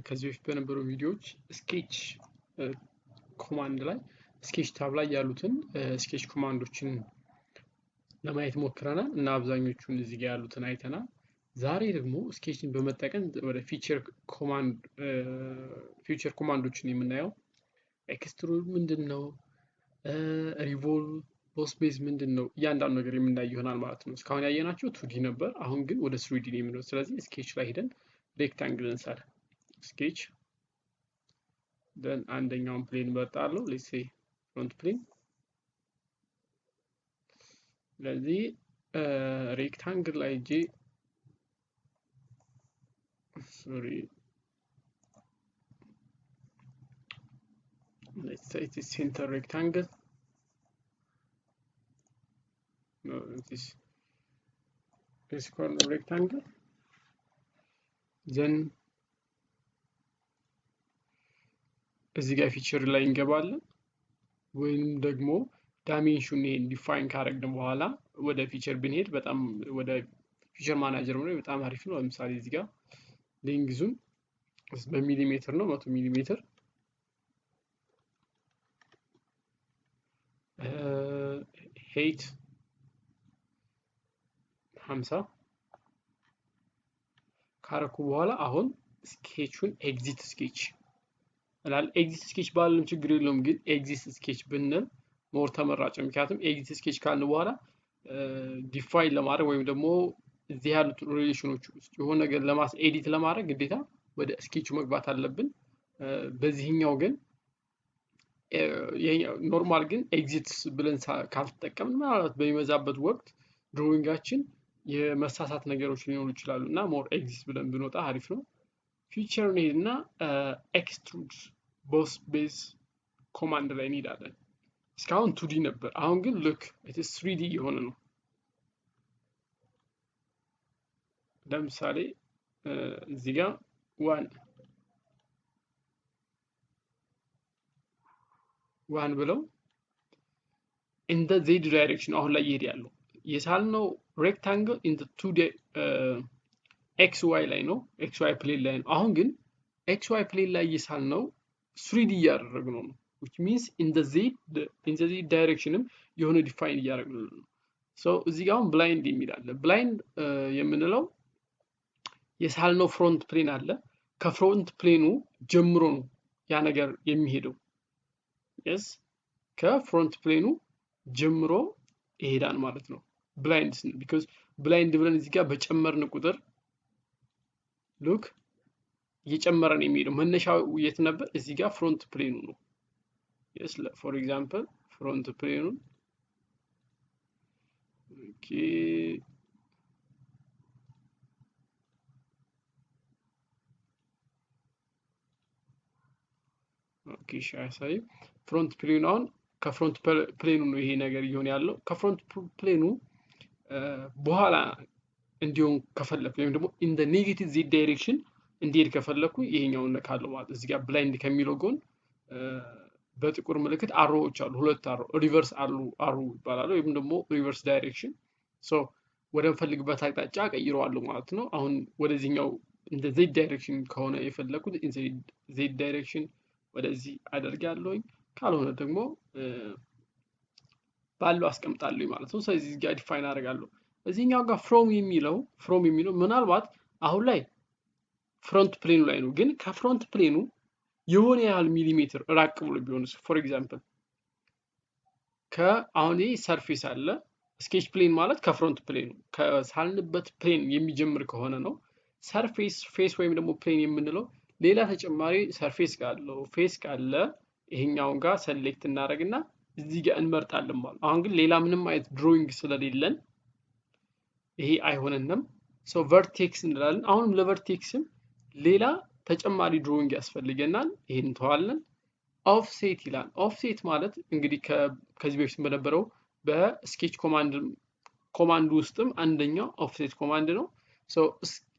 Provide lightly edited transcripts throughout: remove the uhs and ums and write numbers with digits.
ከዚህ በፊት በነበሩ ቪዲዮዎች ስኬች ኮማንድ ላይ ስኬች ታብ ላይ ያሉትን ስኬች ኮማንዶችን ለማየት ሞክረናል እና አብዛኞቹን እዚህ ጋር ያሉትን አይተናል። ዛሬ ደግሞ ስኬችን በመጠቀም ወደ ፊቸር ኮማንዶችን የምናየው ኤክስትሩድ ምንድነው፣ ሪቮልቭ፣ ቦስ ቤዝ ምንድነው፣ እያንዳንዱ ነገር የምናይ ይሆናል ማለት ነው። እስካሁን ያየናቸው 2D ነበር። አሁን ግን ወደ 3D ነው የምንለው። ስለዚህ ስኬች ላይ ሄደን ሬክታንግል እንሰራ። ስኬች ደን አንደኛውን ፕሌን መርጣለሁ። ሌትስ ሴ ፍሮንት ፕሌን። ስለዚህ ሬክታንግል ላይ ሄጄ let's say it is center rectangle. No, this corner rectangle. Then እዚህ ጋር ፊቸር ላይ እንገባለን ወይም ደግሞ ዳይሜንሽን ዲፋይን ካደረግን በኋላ ወደ ፊቸር ብንሄድ በጣም ወደ ፊቸር ማናጀር ነው በጣም አሪፍ ነው። ለምሳሌ እዚህ ጋር ሌንግዙን በሚሊሜትር ነው 100 ሚሊሜትር ሄይት 50 ካረኩ በኋላ አሁን ስኬቹን ኤግዚት ስኬች አላል ኤግዚት ስኬች ባለም ችግር የለውም፣ ግን ኤግዚት ስኬች ብንል ሞር ተመራጭ ነው። ምክንያቱም ኤግዚት ስኬች ካልን በኋላ ዲፋይን ለማድረግ ወይም ደግሞ እዚህ ያሉት ሪሌሽኖች ውስጥ የሆነ ነገር ኤዲት ለማድረግ ግዴታ ወደ ስኬቹ መግባት አለብን። በዚህኛው ግን ኖርማል ግን ኤግዚት ብለን ካልተጠቀምን ማለት በሚመዛበት ወቅት ድሮዊንጋችን የመሳሳት ነገሮች ሊኖሩ ይችላሉ እና ሞር ኤግዚት ብለን ብንወጣ አሪፍ ነው። ፊቸር ኔድና ኤክስትሩድ ቦስ ቤዝ ኮማንድ ላይ እንሄዳለን። እስካሁን 2D ነበር፣ አሁን ግን ሉክ ኢትስ 3D የሆነ ነው። ለምሳሌ እዚህ ጋር ዋን ብለው in the z direction አሁን ላይ ይሄድ ያለው የሳልነው ሬክታንግል in the 2D xy ላይ ነው፣ xy ፕሌን ላይ ነው። አሁን ግን xy ፕሌን ላይ የሳልነው 3D እያደረግነው ነው፣ which means in the z directionም የሆነ ዲፋይን እያደረግነው ነው። so እዚህ ጋር አሁን ብላይንድ የሚል አለ። ብላይንድ የምንለው የሳልነው ፍሮንት ፕሌን አለ፣ ከፍሮንት ፕሌኑ ጀምሮ ነው ያ ነገር የሚሄደው። yes ከፍሮንት ፕሌኑ ጀምሮ ይሄዳል ማለት ነው ብላይንድ ስንል። because ብላይንድ ብለን እዚህ ጋር በጨመርን ቁጥር ሉክ እየጨመረ ነው የሚሄደው። መነሻው የት ነበር? እዚህ ጋር ፍሮንት ፕሌኑ ነው። yes for example ፍሮንት ፕሌኑ ኦኬ ሻሳይ ፍሮንት ፕሌኑ አሁን ከፍሮንት ፕሌኑ ነው ይሄ ነገር እየሆነ ያለው። ከፍሮንት ፕሌኑ በኋላ እንዲሆን ከፈለኩ ወይም ደግሞ in the negative z direction እንዲሄድ ከፈለኩ ይሄኛውን ነካለው ማለት። እዚህ ጋር ብላይንድ ከሚለው ጎን በጥቁር ምልክት አሮዎች አሉ፣ ሁለት ሪቨርስ አሮ ይባላል፣ ወይም ደግሞ ሪቨርስ ዳይሬክሽን። ሶ ወደ ፈልግበት አቅጣጫ ቀይረዋለሁ ማለት ነው። አሁን ወደዚህኛው in the z direction ከሆነ የፈለኩት in the z direction ወደዚህ አደርጋለሁኝ፣ ካልሆነ ደግሞ ባለው አስቀምጣለሁ ማለት ነው። ስለዚህ እዚህ ጋር ዲፋይን አደርጋለሁ። እዚህኛው ጋር ፍሮም የሚለው ምናልባት አሁን ላይ ፍሮንት ፕሌኑ ላይ ነው፣ ግን ከፍሮንት ፕሌኑ የሆነ ያህል ሚሊሜትር ራቅ ብሎ ቢሆንስ? ፎር ኤግዛምፕል አሁን ይሄ ሰርፌስ አለ። ስኬች ፕሌን ማለት ከፍሮንት ፕሌኑ ከሳልንበት ፕሌን የሚጀምር ከሆነ ነው። ሰርፌስ ፌስ ወይም ደግሞ ፕሌን የምንለው ሌላ ተጨማሪ ሰርፌስ ካለው ፌስ ካለ ይሄኛውን ጋር ሰሌክት እናደርግና እዚህ ጋር እንመርጣለን ማለት። አሁን ግን ሌላ ምንም አይነት ድሮዊንግ ስለሌለን ይሄ አይሆነንም። ሶ ቨርቴክስ እንላለን። አሁንም ለቨርቴክስም ሌላ ተጨማሪ ድሮዊንግ ያስፈልገናል። ይሄን እንተዋለን። ኦፍሴት ይላል። ኦፍሴት ማለት እንግዲህ ከዚህ በፊት በነበረው በስኬች ኮማንድ ውስጥም አንደኛው ኦፍሴት ኮማንድ ነው። ሶ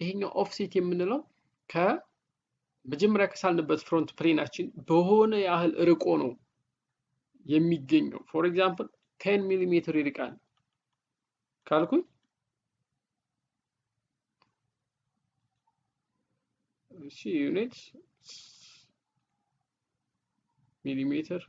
ይሄኛው ኦፍሴት የምንለው መጀመሪያ ከሳልንበት ፍሮንት ፕሌናችን በሆነ ያህል ርቆ ነው የሚገኘው። ፎር ኤግዛምፕል 10 ሚሊሜትር ይርቃል ካልኩኝ እሺ ዩኒት millimeter.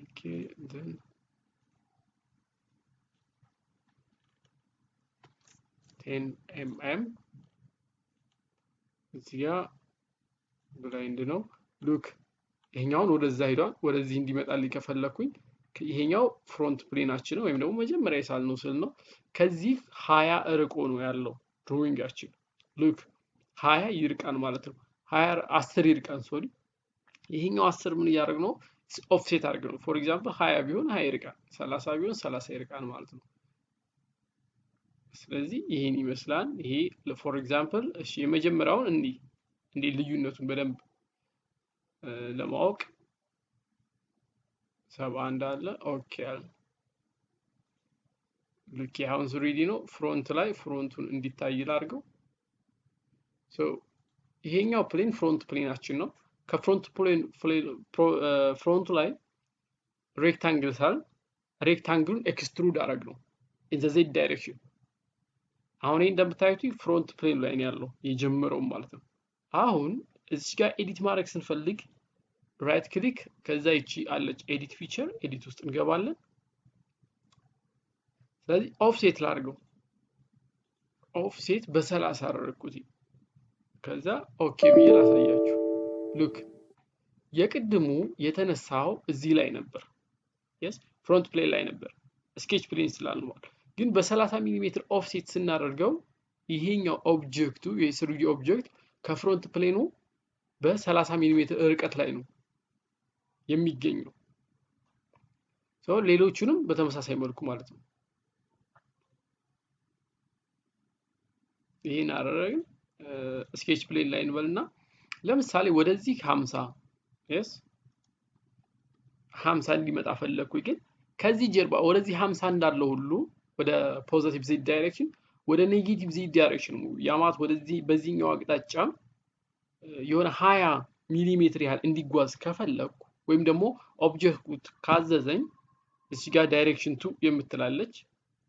Okay, then 10 mm. እዚህ ጋር ብላይንድ ነው። ሉክ ይሄኛውን ወደዛ ሄዷል። ወደዚህ እንዲመጣልኝ ከፈለኩኝ ይሄኛው ፍሮንት ፕሌናችን ነው ወይም ደግሞ መጀመሪያ የሳልነው ስዕል ነው። ከዚህ 20 ርቆ ነው ያለው ድሮዊንጋችን። ሉክ 20 ይርቃን ማለት ነው። 10 ይርቃን ሶሪ። ይሄኛው 10 ምን እያደረግ ነው? ኦፍሴት አድርግ ነው። ፎር ኤግዛምፕል 20 ቢሆን 20 ይርቃን፣ 30 ቢሆን 30 ይርቃን ማለት ነው። ስለዚህ ይሄን ይመስላል። ይሄ ፎር ኤግዛምፕል እሺ፣ የመጀመሪያውን እንዲህ ልዩነቱን በደንብ ለማወቅ 71 አለ። ኦኬ አለ። ልክ አሁን ሬዲ ነው። ፍሮንት ላይ ፍሮንቱን እንዲታይ ላድርገው። ሶ ይሄኛው ፕሌን ፍሮንት ፕሌናችን ነው። ከፍሮንት ፕሌን ፍሮንቱ ላይ ሬክታንግል ሳል ሬክታንግሉን ኤክስትሩድ አደረግ ነው ኢን ዘ ዜድ ዳይሬክሽን። አሁን ይሄ እንደምታዩት ፍሮንት ፕሌን ላይ ነው ያለው የጀመረው ማለት ነው። አሁን እዚህ ጋር ኤዲት ማድረግ ስንፈልግ ራይት ክሊክ ከዛ ይቺ አለች ኤዲት ፊቸር፣ ኤዲት ውስጥ እንገባለን። ስለዚህ ኦፍሴት ላድርገው። ኦፍሴት በ30 አደረግኩት። ከዛ ኦኬ ብዬ ላሳያችሁ። ሉክ የቅድሙ የተነሳው እዚህ ላይ ነበር። የስ ፍሮንት ፕሌን ላይ ነበር ስኬች ፕሌን ስላልነው፣ ግን በ30 ሚሊ ሜትር ኦፍሴት ስናደርገው ይሄኛው ኦብጀክቱ የስሩጂ ኦብጀክት ከፍሮንት ፕሌኑ በ30 ሚሊ ሜትር ርቀት ላይ ነው የሚገኘው። ሶ ሌሎቹንም በተመሳሳይ መልኩ ማለት ነው። ይሄን አደረግን። ስኬች ፕሌን ላይ እንበልና ለምሳሌ ወደዚህ 50 yes 50 እንዲመጣ ፈለኩኝ። ግን ከዚህ ጀርባ ወደዚህ 50 እንዳለው ሁሉ ወደ ፖዚቲቭ ዜድ ዳይሬክሽን ወደ ኔጌቲቭ ዜድ ዳይሬክሽን ያማት ወደዚህ በዚህኛው አቅጣጫ የሆነ 20 ሚሊ ሜትር ያህል እንዲጓዝ ከፈለኩ ወይም ደግሞ ኦብጀክቱ ካዘዘኝ እዚህ ጋር ዳይሬክሽን 2 የምትላለች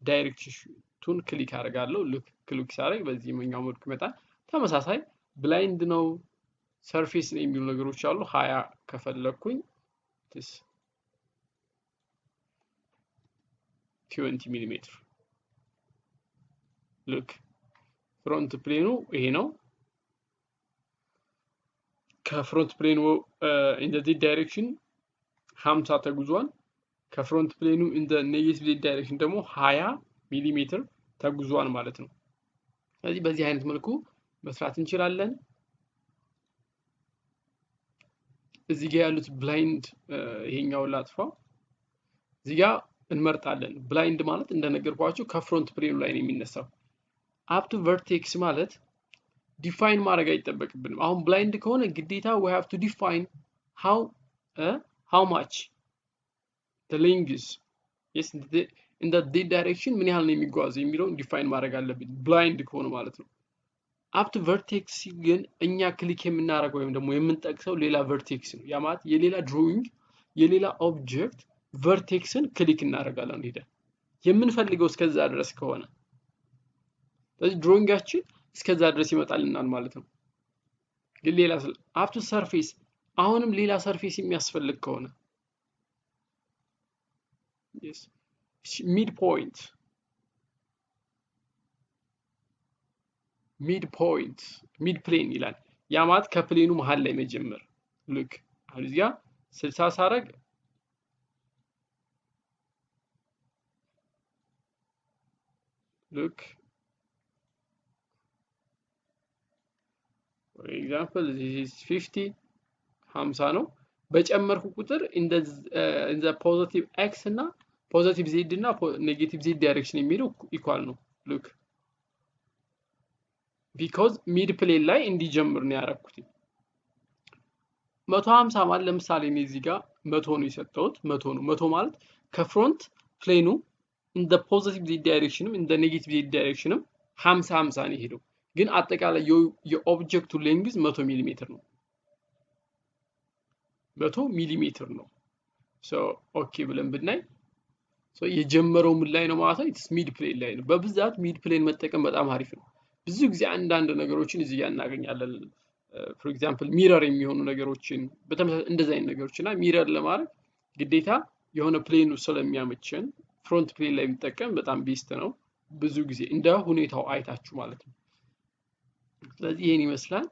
ዳይሬክሽን 2ን ክሊክ አደርጋለሁ። ልክ ክሊክ ሳደርግ በዚህ መንኛው መልኩ ይመጣል። ተመሳሳይ ብላይንድ ነው ሰርፌስ ነው የሚሉ ነገሮች አሉ። 20 ከፈለኩኝ this 20 ሚሊ ሜትር ሉክ ፍሮንት ፕሌኑ ይሄ ነው። ከፍሮንት ፕሌኑ in the z direction 50 ተጉዟል። ከፍሮንት ፕሌኑ in the negative z direction ደግሞ 20 ሚሊ ሜትር ተጉዟል ማለት ነው። ስለዚህ በዚህ አይነት መልኩ መስራት እንችላለን። እዚህ ጋር ያሉት ብላይንድ ይሄኛው ላጥፋው። እዚህ ጋር እንመርጣለን። ብላይንድ ማለት እንደነገርኳችሁ ከፍሮንት ፕሌኑ ላይ ነው የሚነሳው። አፕ ቱ ቨርቴክስ ማለት ዲፋይን ማድረግ አይጠበቅብንም። አሁን ብላይንድ ከሆነ ግዴታ we have to define how much the length is yes in the direction ምን ያህል ነው የሚጓዘው የሚለውን ዲፋይን ማድረግ አለብን ብላይንድ ከሆነ ማለት ነው። አፕ ቱ ቨርቴክስ ግን እኛ ክሊክ የምናደርገው ወይም ደግሞ የምንጠቅሰው ሌላ ቨርቴክስ ነው። ያ ማለት የሌላ ድሮዊንግ የሌላ ኦብጀክት ቨርቴክስን ክሊክ እናደርጋለን ሄደን የምንፈልገው እስከዛ ድረስ ከሆነ። ስለዚህ ድሮዊንጋችን እስከዛ ድረስ ይመጣልናል ማለት ነው። ግን ሌላ አፕ ቱ ሰርፌስ አሁንም ሌላ ሰርፌስ የሚያስፈልግ ከሆነ yes ሚድ ፖይንት ሚድ ፕሌን ይላል። ያ ማለት ከፕሌኑ መሃል ላይ መጀመር። ሉክ አሁን እዚህ ጋር 60 ሳረግ ሉክ for example this is 50 ነው። በጨመርኩ ቁጥር in the positive x እና ፖዚቲቭ z እና ኔጌቲቭ z ዳይሬክሽን የሚለው ኢኳል ነው። ሉክ because ሚድ ፕሌን ላይ እንዲጀምር ነው ያደረኩት። 150 ማለት ለምሳሌ እኔ እዚህ ጋር 100 ነው የሰጠሁት። 100 ነው። 100 ማለት ከፍሮንት ፕሌኑ in the positive z ዳይሬክሽንም in the negative z ዳይሬክሽንም 50 ነው የሄደው። ግን አጠቃላይ የኦብጀክቱ ሌንግዝ 100 ሚሊ ሜትር ነው። 100 ሚሊሜትር ነው። ሶ ኦኬ ብለን ብናይ ሶ የጀመረው ምን ላይ ነው ማለት ነው? ኢትስ ሚድ ፕሌን ላይ ነው። በብዛት ሚድ ፕሌን መጠቀም በጣም አሪፍ ነው። ብዙ ጊዜ አንዳንድ ነገሮችን እዚህ ጋር እናገኛለን። ፎር ኤግዛምፕል ሚረር የሚሆኑ ነገሮችን በተመሳሳይ እንደዚህ አይነት ነገሮች እና ሚረር ለማድረግ ግዴታ የሆነ ፕሌኑ ስለሚያመቸን ፍሮንት ፕሌን ላይ ቢጠቀም በጣም ቤስት ነው። ብዙ ጊዜ እንደ ሁኔታው አይታችሁ ማለት ነው። ስለዚህ ይሄን ይመስላል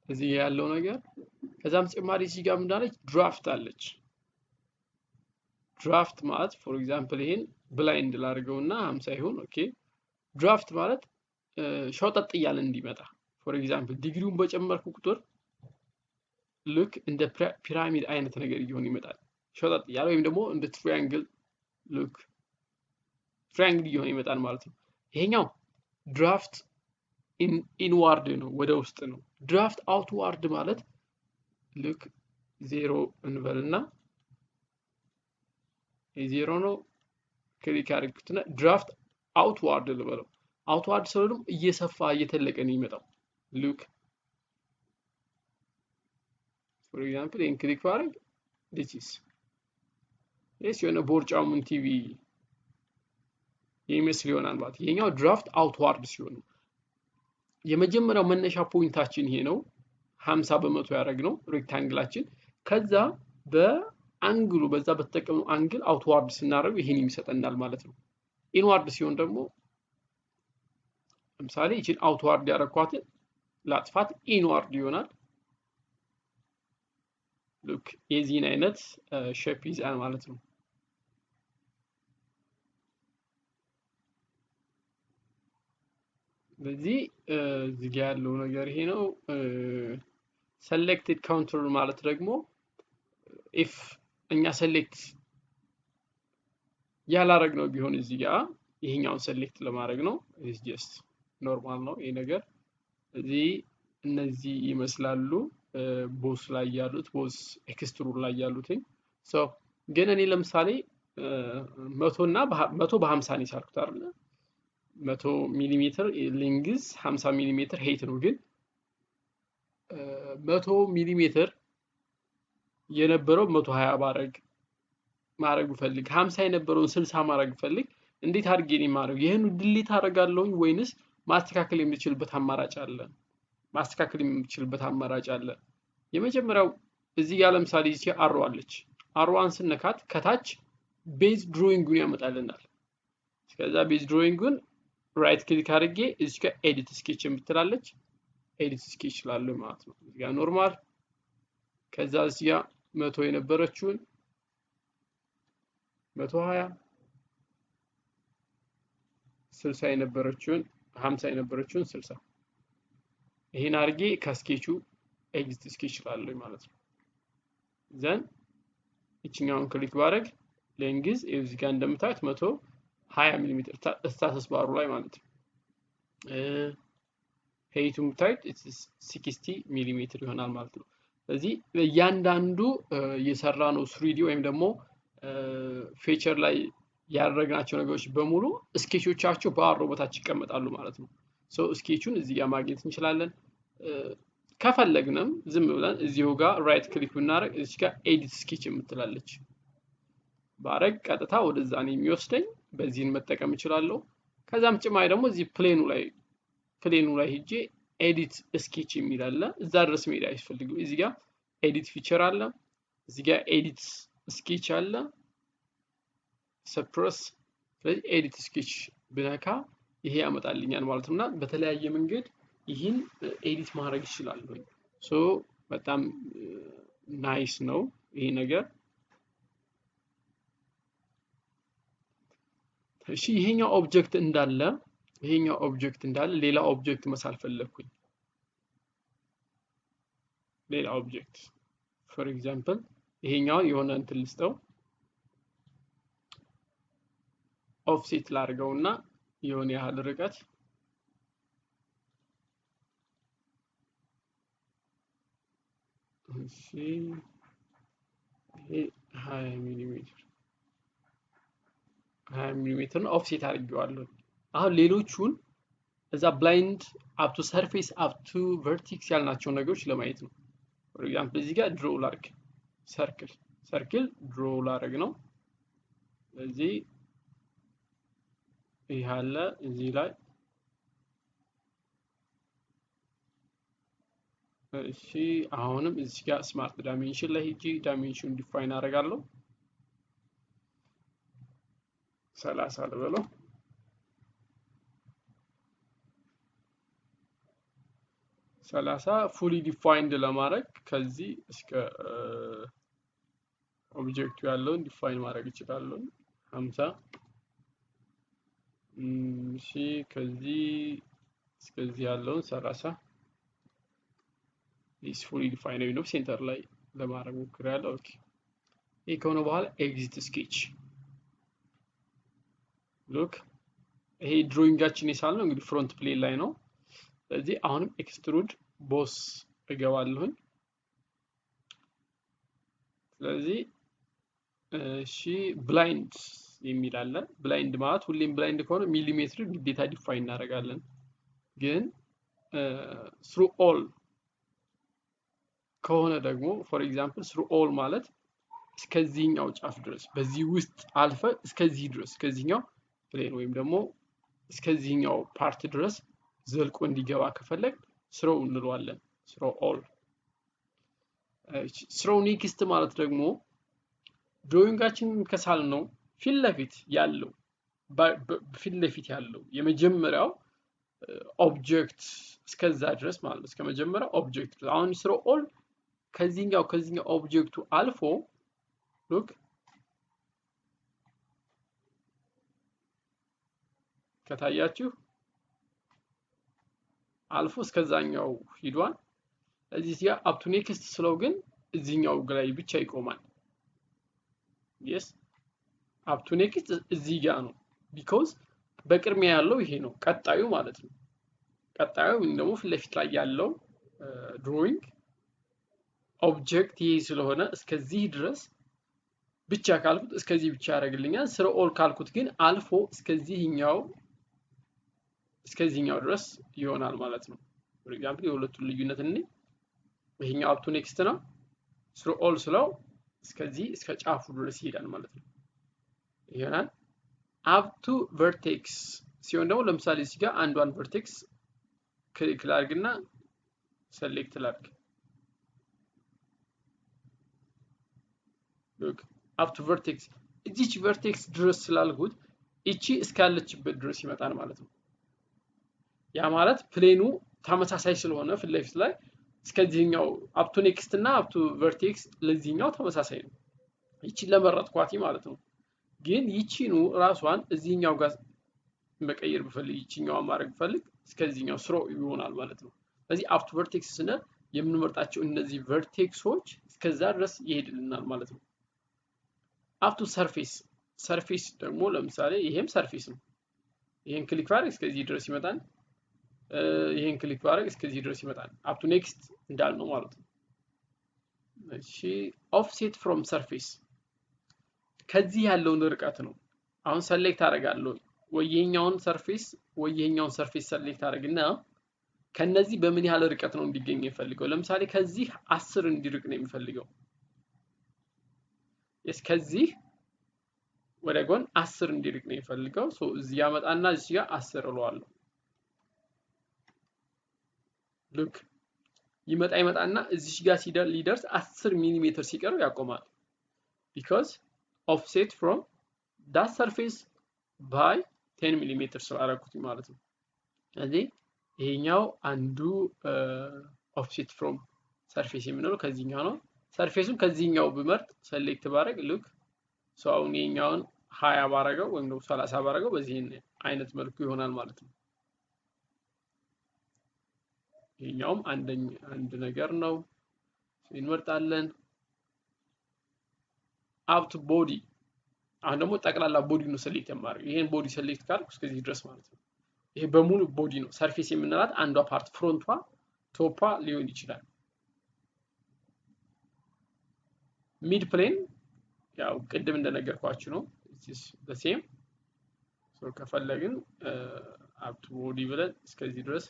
እዚህ ያለው ነገር። ከዛም ተጨማሪ እዚህ ጋር ምንድነች ድራፍት አለች። ድራፍት ማለት ፎር ኤግዛምፕል ይሄን ብላይንድ ላድርገውና 50 ይሁን። ኦኬ ድራፍት ማለት ሸውጠጥ እያለ እንዲመጣ ፎር ኤግዛምፕል ዲግሪውን በጨመርኩ ቁጥር ልክ እንደ ፒራሚድ አይነት ነገር እየሆነ ይመጣል። ሸውጠጥ እያለ ወይም ደግሞ እንደ ትራያንግል ልክ ትራያንግል እየሆነ ይመጣል ማለት ነው። ይሄኛው ድራፍት ኢንዋርድ ነው፣ ወደ ውስጥ ነው። ድራፍት አውትዋርድ ማለት ልክ ዜሮ እንበልና የዜሮ ነው ክሊክ አድርጉትና ድራፍት አውትዋርድ ልበለው። አውትዋርድ ሰው ደግሞ እየሰፋ እየተለቀ ነው የሚመጣው። ሉክ ፎር ኤግዛምፕል ይሄን ክሊክ ባደርግ ዲስ የሆነ ቦርጫሙን ቲቪ ይመስል ይሆናል ማለት። ይሄኛው ድራፍት አውትዋርድ ሲሆን የመጀመሪያው መነሻ ፖይንታችን ይሄ ነው። 50 በመቶ ያደረግነው ሬክታንግላችን። ከዛ በአንግሉ በዛ በተጠቀምነው አንግል አውትዋርድ ስናደርገው ይሄን ይሰጠናል ማለት ነው። ኢንዋርድ ሲሆን ደግሞ ለምሳሌ እቺን አውትዋርድ ያደረኳትን ላጥፋት፣ ኢንዋርድ ይሆናል። ሉክ የዚህን አይነት ሼፕ ይዛል ማለት ነው። በዚህ እዚህ ጋር ያለው ነገር ይሄ ነው። ሰሌክትድ ካውንተር ማለት ደግሞ ኢፍ እኛ ሰሌክት ያላረግነው ቢሆን እዚህ ጋር ይሄኛውን ሰሌክት ለማድረግ ነው። ኢስ ጀስት ኖርማል ነው ይሄ ነገር። እዚህ እነዚህ ይመስላሉ ቦስ ላይ ያሉት ቦስ ኤክስትሩድ ላይ ያሉትኝ። ሶ ግን እኔ ለምሳሌ 100 እና 100 በ50 ነው የሳልኩት አይደል? 100 ሚሊ ሜትር ሌንግዝ 50 ሚሊ ሜትር ሄይት ነው። ግን 100 ሚሊ ሜትር የነበረው 120 ማድረግ ብፈልግ 50 የነበረውን 60 ማድረግ ብፈልግ እንዴት አድርጌ ነው የማደርገው? ይሄን ድሊት አደርጋለሁኝ ወይንስ ማስተካከል የምችልበት አማራጭ አለ? ማስተካከል የምችልበት አማራጭ አለ። የመጀመሪያው እዚህ ጋር ለምሳሌ እዚህ አሮ አለች። አሮዋን ስነካት ከታች ቤዝ ድሮይንጉን ያመጣልናል። ከዛ ቤዝ ድሮይንጉን ራይት ክሊክ አድርጌ እዚህ ጋር ኤዲት ስኬች የምትላለች ኤዲት ስኬች ላለው ማለት ነው። እዚህ ጋር ኖርማል፣ ከዛ እዚህ ጋር 100 የነበረችውን 120፣ 60 የነበረችውን 50 የነበረችውን 60 ይሄን አድርጌ ከስኬቹ ኤግዚት ስኬች ላለው ማለት ነው። ዘን እቺኛውን ክሊክ ባረግ ሌንግዝ እዚህ ጋር እንደምታዩት 120 ሚሊ ሜትር ስታተስ ባሩ ላይ ማለት ነው። ሄይቱም ታይት ኢትስ 60 ሚሊ ሜትር ይሆናል ማለት ነው። ስለዚህ እያንዳንዱ የሰራ ነው 3D ወይም ደግሞ ፊቸር ላይ ያደረግናቸው ነገሮች በሙሉ ስኬቾቻቸው በአሮ ቦታች ይቀመጣሉ ማለት ነው። ሶ ስኬቹን እዚህ ጋር ማግኘት እንችላለን። ከፈለግንም ዝም ብለን እዚሁ ጋር ራይት ክሊክ ብናደርግ እዚህ ጋር ኤዲት ስኬች የምትላለች ባረግ ቀጥታ ወደዛ ነው የሚወስደኝ። በዚህን መጠቀም እችላለሁ። ከዛም ጭማይ ደግሞ እዚህ ፕሌኑ ላይ ሄጄ ኤዲት ስኬች የሚል አለ። እዛ ድረስ መሄድ አይፈልግም። እዚህ ጋር ኤዲት ፊቸር አለ። እዚህ ጋር ኤዲት ስኬች አለ። ሰፕረስ ስለዚህ ኤዲት ስኬች ብነካ ይሄ ያመጣልኛል ማለት ነውና በተለያየ መንገድ ይህን ኤዲት ማድረግ ይችላል። ሶ በጣም ናይስ ነው ይሄ ነገር። እሺ ይሄኛው ኦብጀክት እንዳለ ሌላ ኦብጀክት መሳል ፈለኩኝ። ሌላ ኦብጀክት ፎር ኤግዛምፕል ይሄኛው የሆነ እንትን ልስጠው ኦፍሴት ላድርገውና የሆነ ያህል ርቀት እሺ ይሄ 20 ሚሊ ሜትር ነው። ኦፍሴት አድርጌዋለሁ። አሁን ሌሎቹን እዛ ብላይንድ አፕ ቱ ሰርፌስ አፕ ቱ ቨርቲክስ ያልናቸው ነገሮች ለማየት ነው። ፎር ኤግዛምፕል እዚህ ጋር ድሮ ላድርግ ሰርክል ድሮ ላደርግ ነው። ስለዚህ ይሄ አለ እዚህ ላይ እሺ አሁንም እዚህ ጋር ስማርት ዳይሜንሽን ላይ ሄጄ ዳይሜንሽን ዲፋይን አደርጋለሁ 30 ልበለው 30 ፉሊ ዲፋይንድ ለማድረግ ከዚህ እስከ ኦብጀክቱ ያለውን ዲፋይን ማድረግ እችላለሁ 50 እሺ ከዚህ እስከዚህ ያለውን 30 is fully defined ነው ሴንተር ላይ ለማድረግ ሞክሬያለሁ ኦኬ ይሄ ከሆነ በኋላ ኤግዚት ስኬች ሉክ ይሄ ድሮይንጋችን የሳልነው እንግዲህ ፍሮንት ፕሌን ላይ ነው ስለዚህ አሁንም ኤክስትሩድ ቦስ እገባለሁኝ ስለዚህ እሺ ብላይንድ የሚል አለ ብላይንድ ማለት ሁሌም ብላይንድ ከሆነ ሚሊሜትር ግዴታ ዲፋይን እናደርጋለን ግን through all ከሆነ ደግሞ ፎር ኤግዛምፕል through all ማለት እስከዚህኛው ጫፍ ድረስ በዚህ ውስጥ አልፈ እስከዚህ ድረስ እስከዚህኛው ፕሌን ወይም ደግሞ እስከዚህኛው ፓርት ድረስ ዘልቆ እንዲገባ ከፈለግ through እንለዋለን through all through next ማለት ደግሞ ድሮይንጋችንን ከሳልነው ፊት ለፊት ያለው የመጀመሪያው ኦብጀክት እስከዛ ድረስ ማለት እስከ መጀመሪያው ኦብጀክት አሁን through all ከዚህኛው ኦብጀክቱ አልፎ ሉክ ከታያችሁ አልፎ እስከዛኛው ሂዷል እዚህ ጋር አፕ ቱ ኔክስት ስለው ግን እዚህኛው ላይ ብቻ ይቆማል yes አፕ ቱ ኔክስት እዚህ ጋር ነው because በቅድሚያ ያለው ይሄ ነው ቀጣዩ ማለት ነው ቀጣዩ ወይም ደግሞ ፊት ለፊት ላይ ያለው ድሮይንግ ኦብጀክት ይሄ ስለሆነ እስከዚህ ድረስ ብቻ ካልኩት እስከዚህ ብቻ ያደርግልኛል through all ካልኩት ግን አልፎ እስከዚህኛው ድረስ ይሆናል ማለት ነው for example የሁለቱን ልዩነት እንይ ይሄኛው አፕ ቱ ኔክስት ነው through all ስለው እስከዚህ እስከ ጫፉ ድረስ ይሄዳል ማለት ነው ይሆናል up to vertex ሲሆን ደግሞ ለምሳሌ እዚህ ጋር አንዷን vertex ክሊክ ላድርግና select ላድርግ look up to vertex እዚች vertex ድረስ ስላልኩት እቺ እስካለችበት ድረስ ይመጣል ማለት ነው ያ ማለት ፕሌኑ ተመሳሳይ ስለሆነ ፊት ለፊት ላይ እስከዚህኛው up to next እና up to vertex ለዚህኛው ተመሳሳይ ነው እቺ ለመረጥኳት ማለት ነው ግን ይቺኑ ራሷን እዚህኛው ጋር መቀየር ብፈልግ ይቺኛው ማድረግ ብፈልግ እስከዚህኛው through ይሆናል ማለት ነው ስለዚህ up to vertex ስንል የምንመርጣቸው እነዚህ vertexዎች እስከዛ ድረስ ይሄድልናል ማለት ነው up to surface ደግሞ ለምሳሌ ይሄም surface ነው ይሄን ክሊክ ባደርግ እስከዚህ ድረስ ይመጣል ይሄን ክሊክ ባደርግ እስከዚህ ድረስ ይመጣል up to next እንዳልነው ማለት ነው እሺ offset from surface ከዚህ ያለውን ርቀት ነው አሁን ሰሌክት አደርጋለሁ ወይየኛውን ሰርፌስ ሰሌክት አደርግና ከነዚህ በምን ያህል ርቀት ነው እንዲገኝ የሚፈልገው ለምሳሌ ከዚህ 10 እንዲርቅ ነው የሚፈልገው እስከዚህ ወደ ጎን 10 እንዲርቅ ነው የሚፈልገው ሶ እዚህ ያመጣና እዚህ ጋር 10 እለዋለሁ ሉክ ይመጣና እዚህ ጋር ሊደርስ 10 ሚሊ ሜትር ሲቀረው ያቆማል because offset from that surface by 10 ሚሊሜትር ስላደረኩት ማለት ነው ስለዚህ ይሄኛው አንዱ offset from surface የምንለው ከዚህኛው ነው ሰርፌሱን ከዚህኛው በመርጥ ሴሌክት ባደርግ ሉክ ሶ አሁን ይሄኛውን 20 ባደረገው ወይም ደግሞ 30 ባደረገው በዚህ አይነት መልኩ ይሆናል ማለት ነው ይሄኛውም አንድ ነገር ነው እንመርጣለን up to body አሁን ደግሞ ጠቅላላ ቦዲ ነው ሴሌክት የማደርገው ይሄን ቦዲ ሴሌክት ካልኩ እስከዚህ ድረስ ማለት ነው ይሄ በሙሉ ቦዲ ነው ሰርፌስ የምንላት አንዷ ፓርት ፍሮንቷ ቶፓ ሊሆን ይችላል ሚድ ፕሌን ያው ቅድም እንደነገርኳችሁ ነው this is the same so ከፈለግን up to body ብለን እስከዚህ ድረስ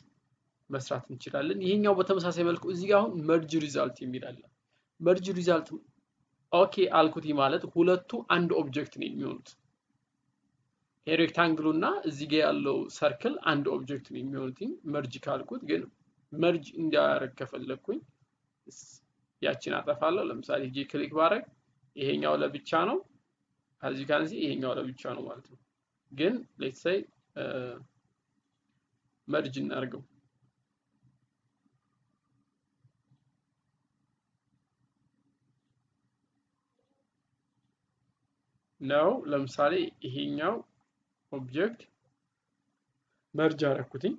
መስራት እንችላለን ይሄኛው በተመሳሳይ መልኩ እዚህ ጋር አሁን merge result የሚል አለ merge result ኦኬ አልኩት ማለት ሁለቱ አንድ ኦብጀክት ነው የሚሆኑት። ሬክታንግሉ እና እዚህ ጋር ያለው ሰርክል አንድ ኦብጀክት ነው የሚሆኑት መርጅ ካልኩት። ግን መርጅ እንዲያደርግ ከፈለኩኝ ያችን አጠፋለሁ። ለምሳሌ ጂ ክሊክ ባረግ ይሄኛው ለብቻ ነው፣ ከዚህ ካንሲ ይሄኛው ለብቻ ነው ማለት ነው። ግን ሌትስ ሴይ መርጅ እናድርገው ነው። ለምሳሌ ይሄኛው ኦብጀክት መርጅ አደረኩትኝ።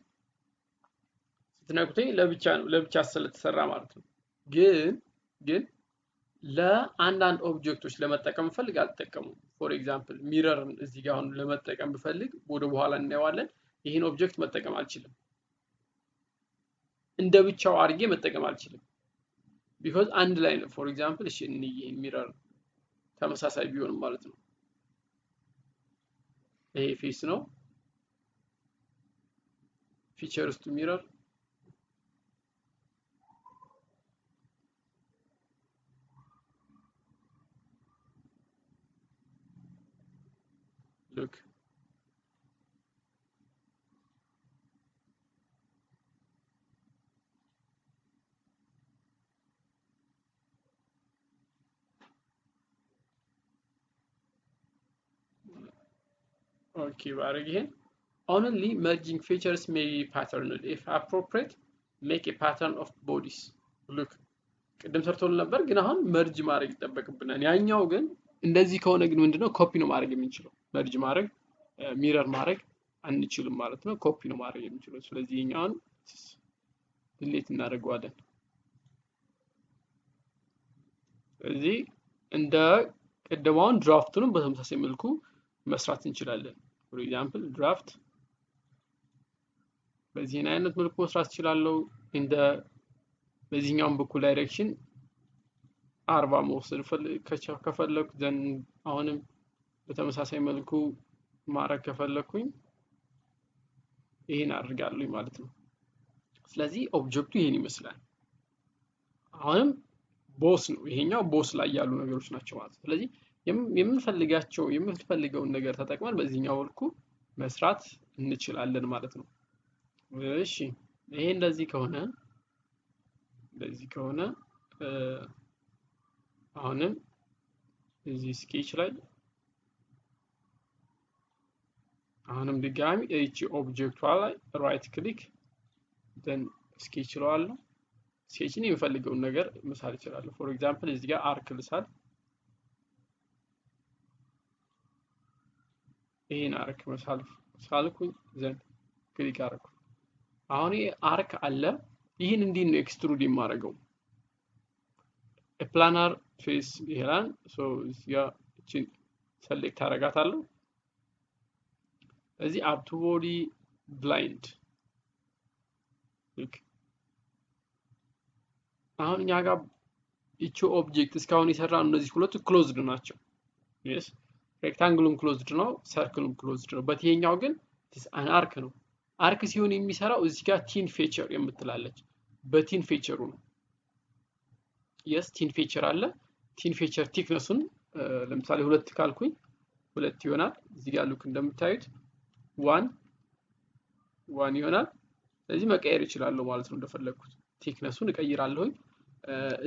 ስትነኩትኝ ለብቻ ነው፣ ለብቻ ስለተሰራ ማለት ነው። ግን ለአንዳንድ ኦብጀክቶች ለመጠቀም ፈልግ አልተጠቀሙም። ፎር ኤግዛምፕል ሚረርን እዚህ ጋር አሁን ለመጠቀም ብፈልግ ወደ በኋላ እናየዋለን። ይህን ኦብጀክት መጠቀም አልችልም፣ እንደ ብቻው አድርጌ መጠቀም አልችልም። ቢኮዝ አንድ ላይ ነው። ፎር ኤግዛምፕል እሺ እንይ ሚረር ተመሳሳይ ቢሆንም ማለት ነው። ይሄ ፌስ ነው፣ ፊቸርስ ቱ ሚረር look okay ባረግ ይሄን only merging features may be patterned if appropriate make a pattern of bodies look ቅድም ሰርቶልን ነበር፣ ግን አሁን መርጅ ማድረግ ይጠበቅብናል። ያኛው ግን እንደዚህ ከሆነ ግን ምንድነው ኮፒ ነው ማድረግ የምንችለው። መርጅ ማድረግ ሚረር ማድረግ አንችልም ማለት ነው። ኮፒ ነው ማድረግ የምንችለው። ስለዚህ ይሄኛውን ዲሊት እናደርገዋለን። ስለዚህ እንደ ቀደማውን ድራፍቱንም በተመሳሳይ መልኩ መስራት እንችላለን። ፎር ኤግዛምፕል ድራፍት በዚህ አይነት መልኩ መስራት እችላለሁ። እንደ በዚህኛውም በኩል ዳይሬክሽን 40 መውሰድ ከፈለኩ ዘን አሁንም በተመሳሳይ መልኩ ማድረግ ከፈለኩኝ ይሄን አድርጋለሁ ማለት ነው። ስለዚህ ኦብጀክቱ ይሄን ይመስላል። አሁንም ቦስ ነው፣ ይሄኛው ቦስ ላይ ያሉ ነገሮች ናቸው ማለት ነው። ስለዚህ የምንፈልገውን ነገር ተጠቅመን በዚህኛው መልኩ መስራት እንችላለን ማለት ነው። እሺ ይሄ እንደዚህ ከሆነ አሁንም እዚህ ስኬች ላይ አሁንም ድጋሚ እቺ ኦብጀክቷ ላይ ራይት ክሊክ ደን ስኬች ለዋለሁ። ስኬችን የሚፈልገውን ነገር መሳል ይችላል። ፎር ኤግዛምፕል እዚህ ጋር አርክ ልሳል። ይሄን አርክ መሳል ሳልኩኝ ዘን ክሊክ አርኩ። አሁን ይሄ አርክ አለ። ይሄን እንዴት ነው ኤክስትሩድ የማደርገው? ፕላናር ፌስ ይሄላል። ሶ እዚህ ጋር እቺን ሰሌክት አደርጋታለሁ። እዚህ አፕ ቱ ቦዲ ብላይንድ ልክ አሁን እኛ ጋር እቺ ኦብጀክት እስካሁን የሰራነው እነዚህ ሁለቱ ክሎዝድ ናቸው። yes ሬክታንግሉም ክሎዝድ ነው፣ ሰርክሉም ክሎዝድ ነው። በትየኛው ግን አን አርክ ነው። አርክ ሲሆን የሚሰራው እዚህ ጋር ቲን ፌቸር የምትላለች በቲን ፌቸሩ ነው። yes ቲን ፌቸር አለ። ቲን ፌቸር ቲክነሱን ለምሳሌ 2 ካልኩኝ 2 ይሆናል። እዚህ ጋር ሉክ እንደምታዩት 1 ይሆናል። ስለዚህ መቀየር ይችላል ማለት ነው እንደፈለኩት። ቲክነሱን እቀይራለሁኝ።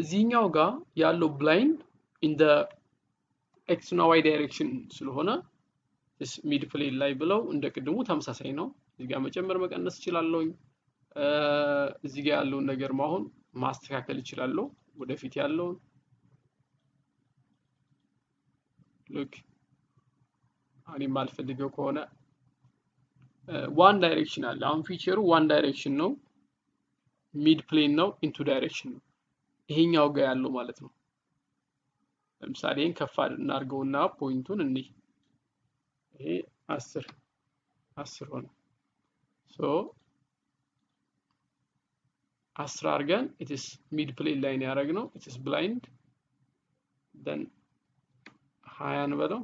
እዚህኛው ጋር ያለው ብላይንድ ኢን ዘ ኤክስ እና ዋይ ዳይሬክሽን ስለሆነ ሚድ ፕሌን ላይ ብለው እንደቀድሙ ተመሳሳይ ነው። እዚህ ጋር መጨመር መቀነስ ይችላልኝ። እዚህ ጋር ያለውን ነገር ማሁን ማስተካከል ይችላል። ወደፊት ያለውን ሉክ አኒ ማልፈልገው ከሆነ ዋን ዳይሬክሽን አለ። አሁን ፊቸሩ ዋን ዳይሬክሽን ነው፣ ሚድ ፕሌን ነው፣ ኢንቱ ዳይሬክሽን ነው ይሄኛው ጋር ያለው ማለት ነው። ለምሳሌ ከፍ እናድርገውና ፖይንቱን እንይ። ይሄ 10 ሆነ። ሶ 10 አድርገን ኢትስ ሚድ ፕሌን ላይ ነው ያደረግነው። ኢትስ ብላይንድ ደን 20 እንበለው።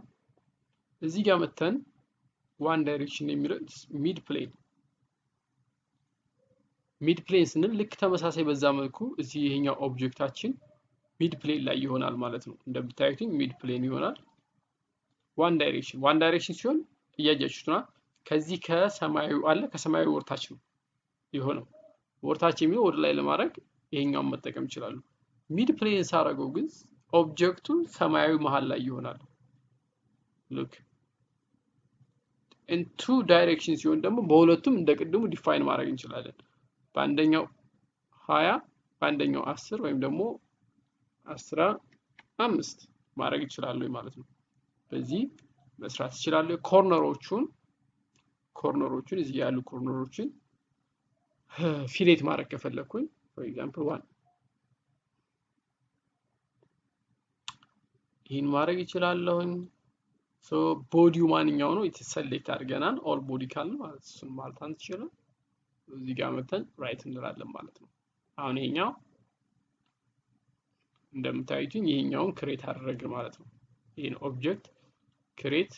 እዚህ ጋር መተን ዋን ዳይሬክሽን የሚለው ሚድ ፕሌን ስንል ልክ ተመሳሳይ በዛ መልኩ እዚህ ይሄኛው ኦብጀክታችን ሚድ ፕሌን ላይ ይሆናል ማለት ነው። እንደምታዩት ሚድ ፕሌን ይሆናል። ዋን ዳይሬክሽን ሲሆን እያያችሁት ነው። ከዚህ ከሰማያዊ አለ ከሰማያዊ ወርታች ነው የሆነው። ወርታች የሚለው ወደ ላይ ለማድረግ ይሄኛውን መጠቀም ይችላሉ። ሚድ ፕሌን ሳረገው ግን ኦብጀክቱ ሰማያዊ መሃል ላይ ይሆናል። ሉክ in two directions ሲሆን ደግሞ በሁለቱም እንደቅድሙ ዲፋይን ማድረግ እንችላለን። በአንደኛው 20 በአንደኛው 10 ወይም ደግሞ 15 ማድረግ ይችላሉ ማለት ነው። በዚህ መስራት ይችላሉ። ኮርነሮቹን እዚህ ያሉ ኮርነሮችን ፊሌት ማድረግ ከፈለኩኝ for example 1 ይህን ማድረግ ይችላለሁኝ። ሶ ቦዲው ማንኛው ነው የተሰሌክት አድርገናል። ኦል ቦዲ ካለ ማለት እሱን ማለት አንችልም። እዚህ ጋር መተን ራይት እንላለን ማለት ነው። አሁን ይሄኛው እንደምታዩት ይሄኛውን ክሬት አደረግን ማለት ነው። ይሄን ኦብጀክት ክሬት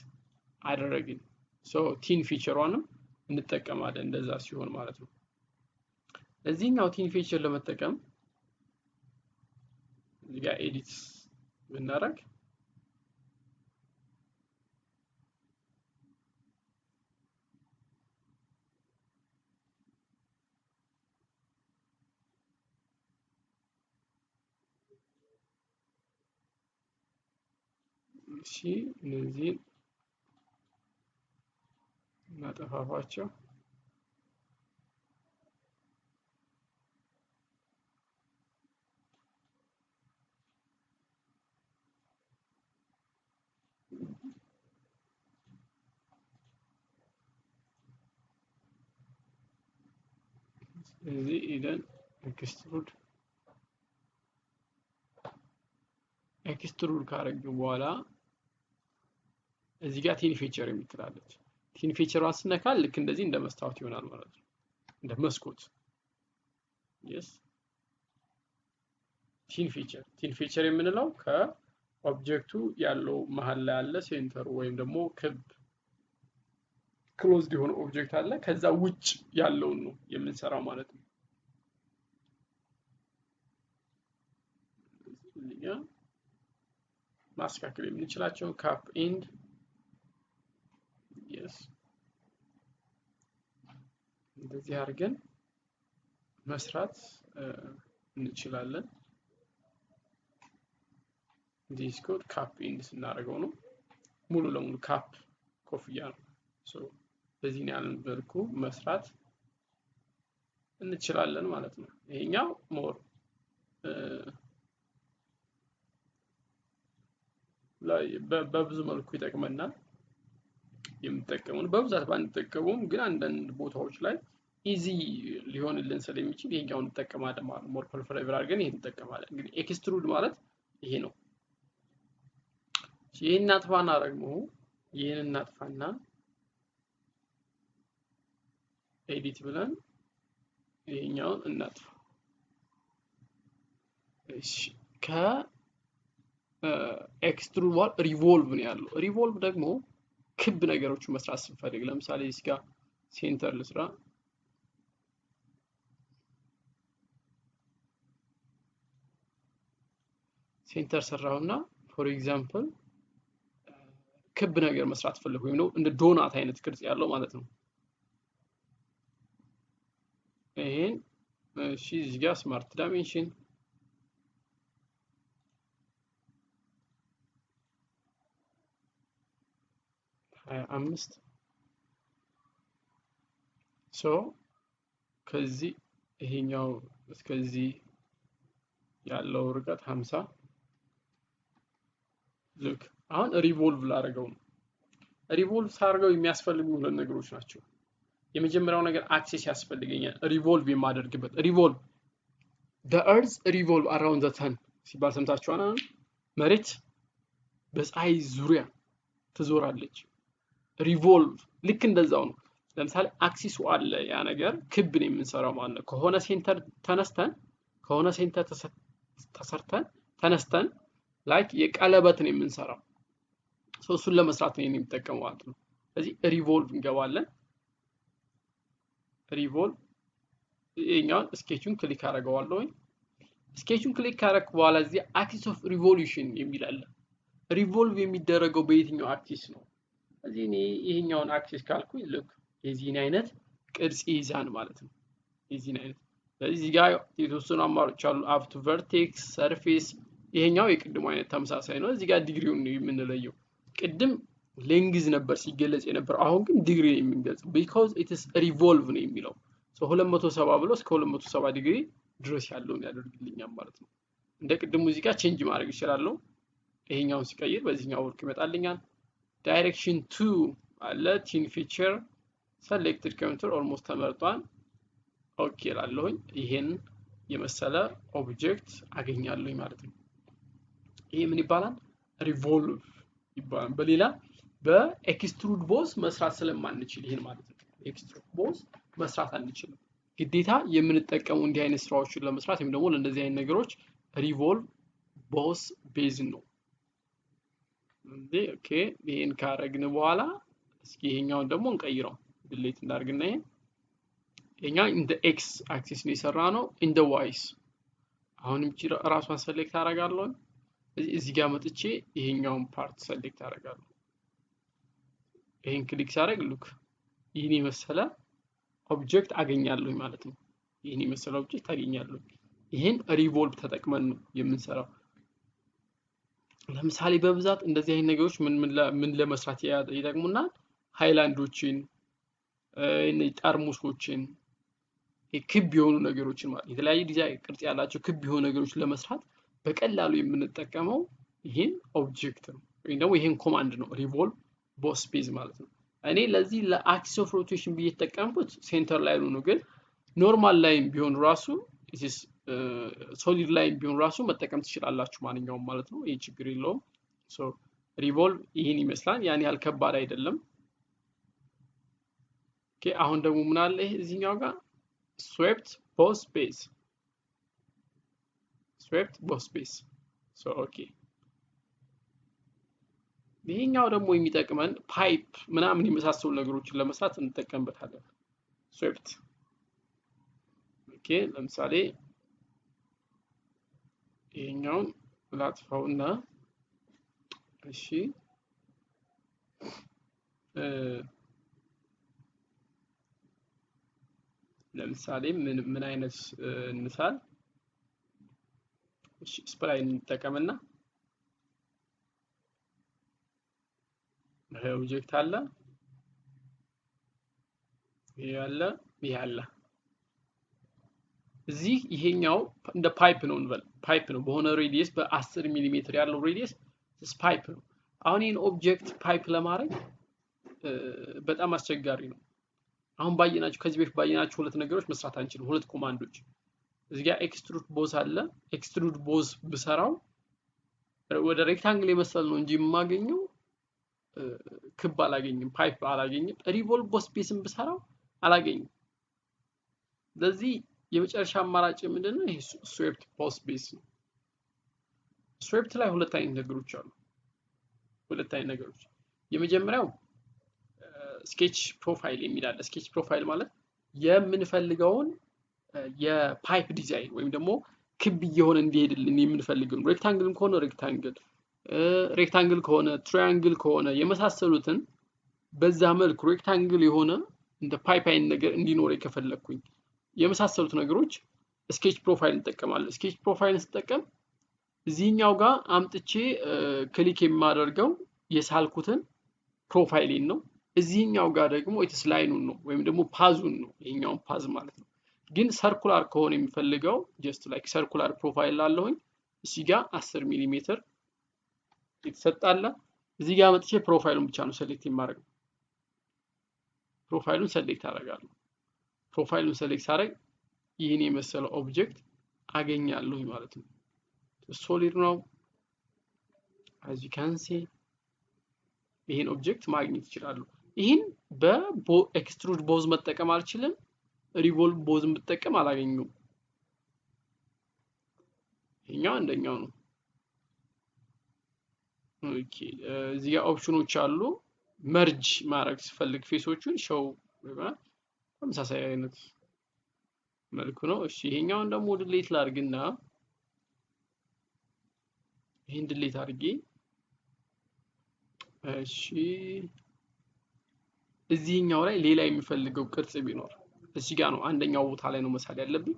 አደረግን። ሶ ቲን ፊቸሯንም እንጠቀማለን እንደዛ ሲሆን ማለት ነው። እዚህኛው ቲን ፊቸር ለመጠቀም እዚህ ጋር ኤዲት ብናደርግ እሺ እነዚህ እናጠፋፋቸው። እዚህ ኢደን ኤክስትሩድ ካረግን በኋላ እዚህ ጋር ቲን ፊቸር የምትላለች ቲን ፊቸሯን ስነካ ልክ እንደዚህ እንደ መስታወት ይሆናል ማለት ነው። እንደ መስኮት yes ቲን ፊቸር የምንለው ከኦብጀክቱ ያለው መሃል ላይ ያለ ሴንተሩ ወይም ደግሞ ክብ ክሎዝድ የሆነ ኦብጀክት አለ ከዛ ውጭ ያለውን ነው የምንሰራው ማለት ነው። እዚያ ማስተካከል የምንችላቸው ካፕ ኤንድ yes እንደዚህ አድርገን መስራት እንችላለን። this code ካፕ ኤንድ ስናደርገው ነው ሙሉ ለሙሉ ካፕ ኮፍያ ነው። ሶ በዚህ ያለን መልኩ መስራት እንችላለን ማለት ነው። ይሄኛው ሞር ላይ በብዙ መልኩ ይጠቅመናል። የምንጠቀመው በብዛት ባንጠቀመውም ግን አንዳንድ ቦታዎች ላይ ኢዚ ሊሆንልን ስለሚችል ይሄኛውን እንጠቀማለን ማለት ነው። ሞር ፕሪፈሬብል አድርገን ይሄን እንጠቀማለን። እንግዲህ ኤክስትሩድ ማለት ይሄ ነው። ይሄን እናጥፋና ደግሞ ይሄን እናጥፋና ኤዲት ብለን ይሄኛውን እናጥፋ። እሺ ኤክስትሩድ ዋል ሪቮልቭ ነው ያለው። ሪቮልቭ ደግሞ ክብ ነገሮችን መስራት ስንፈልግ ለምሳሌ እዚህ ጋር ሴንተር ልስራ። ሴንተር ሰራውና ፎር ኤግዛምፕል ክብ ነገር መስራት ፈልግ ወይም ነው እንደ ዶናት አይነት ቅርጽ ያለው ማለት ነው። ይሄን እሺ እዚህ ጋር ስማርት ዳይሜንሽን አምስት ሶ ከዚህ ይሄኛው እስከዚህ ያለው ርቀት 50 ሉክ አሁን ሪቮልቭ ላደርገው ነው። ሪቮልቭ ሳደርገው የሚያስፈልጉ ሁለት ነገሮች ናቸው። የመጀመሪያው ነገር አክሴስ ያስፈልገኛል። ሪቮልቭ የማደርግበት ሪቮልቭ the earth revolve around the sun ሲባል ሰምታችኋል። መሬት በፀሐይ ዙሪያ ትዞራለች። ሪቮልቭ ልክ እንደዛው ነው። ለምሳሌ አክሲሱ አለ ያ ነገር ክብ ነው የምንሰራው ማለት ነው። ከሆነ ሴንተር ተሰርተን ተነስተን ላይክ የቀለበት ነው የምንሰራው። እሱን ለመስራት ነው የሚጠቀመው ማለት ነው። ስለዚህ ሪቮልቭ እንገባለን። ሪቮልቭ ይሄኛውን ስኬቹን ክሊክ አደርገዋለሁ። ስኬቹን ክሊክ ካረክ በኋላ እዚህ አክሲስ ኦፍ ሪቮሉሽን የሚል አለ። ሪቮልቭ የሚደረገው በየትኛው አክሲስ ነው? እዚህ እኔ ይሄኛውን አክሲስ ካልኩኝ ልክ የዚህን አይነት ቅርጽ ይይዛል ማለት ነው። የዚህን አይነት ስለዚህ እዚህ ጋር የተወሰኑ አማራጮች አሉ። አፕ ቱ ቨርቴክስ፣ ሰርፌስ። ይሄኛው የቅድሙ አይነት ተመሳሳይ ነው። እዚህ ጋር ዲግሪውን ነው የምንለየው። ቅድም ሌንግዝ ነበር ሲገለጽ የነበረው፣ አሁን ግን ዲግሪ ነው የሚገልጸው። ቢኮዝ ኢትስ ሪቮልቭ ነው የሚለው 270 ብሎ እስከ 270 ዲግሪ ድረስ ያለውን ያደርግልኛል ማለት ነው። እንደ ቅድሙ እዚህ ጋር ቼንጅ ማድረግ ይችላል። ይሄኛውን ሲቀይር በዚህኛው ወርክ ይመጣልኛል። ዳይሬክሽን 2 አለ። ቲን ፊቸር ሰሌክትድ ካውንተር ኦልሞስት ተመርጧል። ኦኬ ላለሁኝ ይሄን የመሰለ ኦብጀክት አገኛለሁኝ ማለት ነው። ይሄ ምን ይባላል? ሪቮልቭ ይባላል። በሌላ በኤክስትሩድ ቦዝ መስራት ስለማንችል ይሄን ማለት ነው። ኤክስትሩድ ቦዝ መስራት አንችልም። ግዴታ የምንጠቀመው እንዲህ አይነት ስራዎችን ለመስራት ወይም ደግሞ ለእንደዚህ አይነት ነገሮች ሪቮልቭ ቦዝ ቤዝ ነው። ኦኬ ይሄን ካረግን በኋላ እስኪ ይሄኛውን ደግሞ እንቀይረው። ዲሌት እንዳርግና ይሄኛ ኢን ዘ ኤክስ አክሲስ ነው የሰራ ነው። ኢን ዘ ዋይስ አሁንም ራሷን ሰሌክት አደርጋለሁ። እዚህ ጋር መጥቼ ይሄኛውን ፓርት ሰሌክት አደርጋለሁ። ይሄን ክሊክ ሳደርግ ሉክ ይሄን የመሰለ ኦብጀክት አገኛለሁ ማለት ነው። ይሄን የመሰለ ኦብጀክት አገኛለሁ። ይሄን ሪቮልቭ ተጠቅመን ነው የምንሰራው። ለምሳሌ በብዛት እንደዚህ አይነት ነገሮች ምን ለመስራት ይጠቅሙናል? ሃይላንዶችን፣ ጠርሙሶችን፣ ክብ የሆኑ ነገሮችን ማለት የተለያየ ዲዛይን ቅርጽ ያላቸው ክብ የሆኑ ነገሮችን ለመስራት በቀላሉ የምንጠቀመው ይሄን ኦብጀክት ነው ወይም ደግሞ ይሄን ኮማንድ ነው፣ ሪቮልቭ ቦዝ ቤዝ ማለት ነው። እኔ ለዚህ ለአክሲስ ኦፍ ሮቴሽን ብዬ የተጠቀምኩት ሴንተር ላይ ነው፣ ግን ኖርማል ላይም ቢሆን ራሱ ሶሊድ ላይም ቢሆን ራሱ መጠቀም ትችላላችሁ ማንኛውም ማለት ነው። ይሄ ችግር የለውም። ሶ ሪቮልቭ ይሄን ይመስላል። ያን ያህል ከባድ አይደለም። ኦኬ አሁን ደግሞ ምን አለ እዚህኛው ጋር ስዌፕት ቦዝ ቤዝ፣ ስዌፕት ቦዝ ቤዝ። ሶ ኦኬ ይሄኛው ደግሞ የሚጠቅመን ፓይፕ ምናምን የመሳሰሉ ነገሮችን ለመስራት እንጠቀምበታለን። ስዌፕት ኦኬ ለምሳሌ ይሄኛውን ላጥፋውና እሺ ለምሳሌ ምን አይነት እንሳል? እሺ ስፕላይ እንጠቀምና ይሄ ኦብጀክት አለ፣ ይሄ አለ፣ ይሄ አለ። እዚህ ይሄኛው እንደ ፓይፕ ነው እንበል፣ ፓይፕ ነው በሆነ ሬዲየስ በ10 ሚሊ ሜትር ያለው ሬዲየስ ፓይፕ ነው። አሁን ይሄን ኦብጀክት ፓይፕ ለማድረግ በጣም አስቸጋሪ ነው። አሁን ባየናችሁ ከዚህ በፊት ባየናችሁ ሁለት ነገሮች መስራት አንችልም፣ ሁለት ኮማንዶች። እዚህ ጋር ኤክስትሩድ ቦዝ አለ። ኤክስትሩድ ቦዝ ብሰራው ወደ ሬክታንግል የመሰለ ነው እንጂ የማገኘው ክብ አላገኝም፣ ፓይፕ አላገኝም። ሪቮልቭ ቦዝ ቤዝን ብሰራው አላገኝም። ስለዚህ የመጨረሻ አማራጭ ምንድነው? ይሄ ስዌፕት ቦዝ ቤዝ ነው። ስዌፕት ላይ ሁለት አይነት ነገሮች አሉ። ሁለት አይነት ነገሮች። የመጀመሪያው ስኬች ፕሮፋይል የሚል አለ። ስኬች ፕሮፋይል ማለት የምንፈልገውን የፓይፕ ዲዛይን ወይም ደግሞ ክብ እየሆነ እንዲሄድልን የምንፈልገው፣ ሬክታንግል ከሆነ ሬክታንግል፣ ሬክታንግል ከሆነ ትራያንግል ከሆነ የመሳሰሉትን በዛ መልኩ ሬክታንግል የሆነ እንደ ፓይፕ አይነት ነገር እንዲኖር ከፈለኩኝ የመሳሰሉት ነገሮች ስኬች ፕሮፋይል እንጠቀማለን። ስኬች ፕሮፋይል ስጠቀም እዚህኛው ጋር አምጥቼ ክሊክ የማደርገው የሳልኩትን ፕሮፋይሌን ነው። እዚህኛው ጋር ደግሞ ኢትስ ላይኑን ነው ወይም ደግሞ ፓዙን ነው፣ ይሄኛውን ፓዝ ማለት ነው። ግን ሰርኩላር ከሆነ የሚፈልገው ጀስት ላይክ ሰርኩላር ፕሮፋይል ላለሁኝ እዚህ ጋር 10 ሚሊ ሜትር የተሰጣለ። እዚህ ጋር መጥቼ ፕሮፋይሉን ብቻ ነው ሴሌክት የማደርገው። ፕሮፋይሉን ሴሌክት አደርጋለሁ። ፕሮፋይሉን ሴሌክት አደርግ ይህን የመሰለ ኦብጀክት አገኛለሁ ማለት ነው። ሶሊድ ነው። as you can see ይሄን ኦብጀክት ማግኘት ይችላሉ። ይሄን በኤክስትሩድ ቦዝ መጠቀም አልችልም። ሪቮልቭ ቦዝን ብጠቀም አላገኘውም። ይሄኛው እንደኛው ነው። ኦኬ እዚህ ጋር ኦፕሽኖች አሉ። መርጅ ማድረግ ሲፈልግ ፌሶቹን ሾው ወይስ ተመሳሳይ አይነት መልኩ ነው። እሺ ይሄኛውን ደግሞ ዲሊት ላድርግና ይሄን ድሌት አድርጌ እሺ እዚህኛው ላይ ሌላ የሚፈልገው ቅርጽ ቢኖር እዚህ ጋር ነው አንደኛው ቦታ ላይ ነው መሳል ያለብኝ።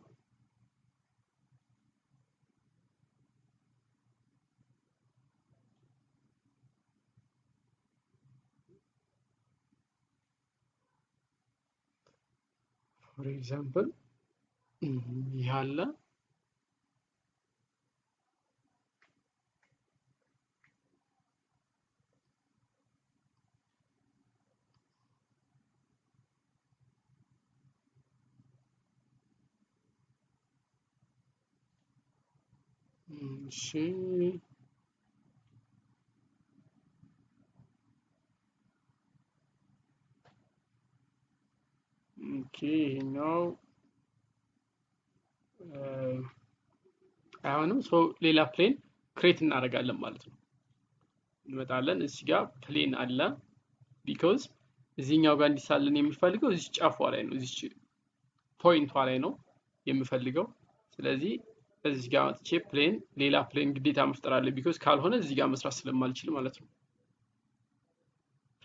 ፎር ኤግዛምፕል ያለ እሺ ኦኬ ነው አሁንም ሶ ሌላ ፕሌን ክሬት እናደርጋለን ማለት ነው። እንመጣለን እዚህ ጋር ፕሌን አለ ቢኮዝ እዚህኛው ጋር እንዲሳለን የሚፈልገው እዚህ ጫፏ ላይ ነው፣ እዚህ ፖይንቷ ላይ ነው የምፈልገው። ስለዚህ እዚህ ጋር መጥቼ ፕሌን ሌላ ፕሌን ግዴታ መፍጠር አለ ቢኮዝ ካልሆነ እዚህ ጋር መስራት ስለማልችል ማለት ነው።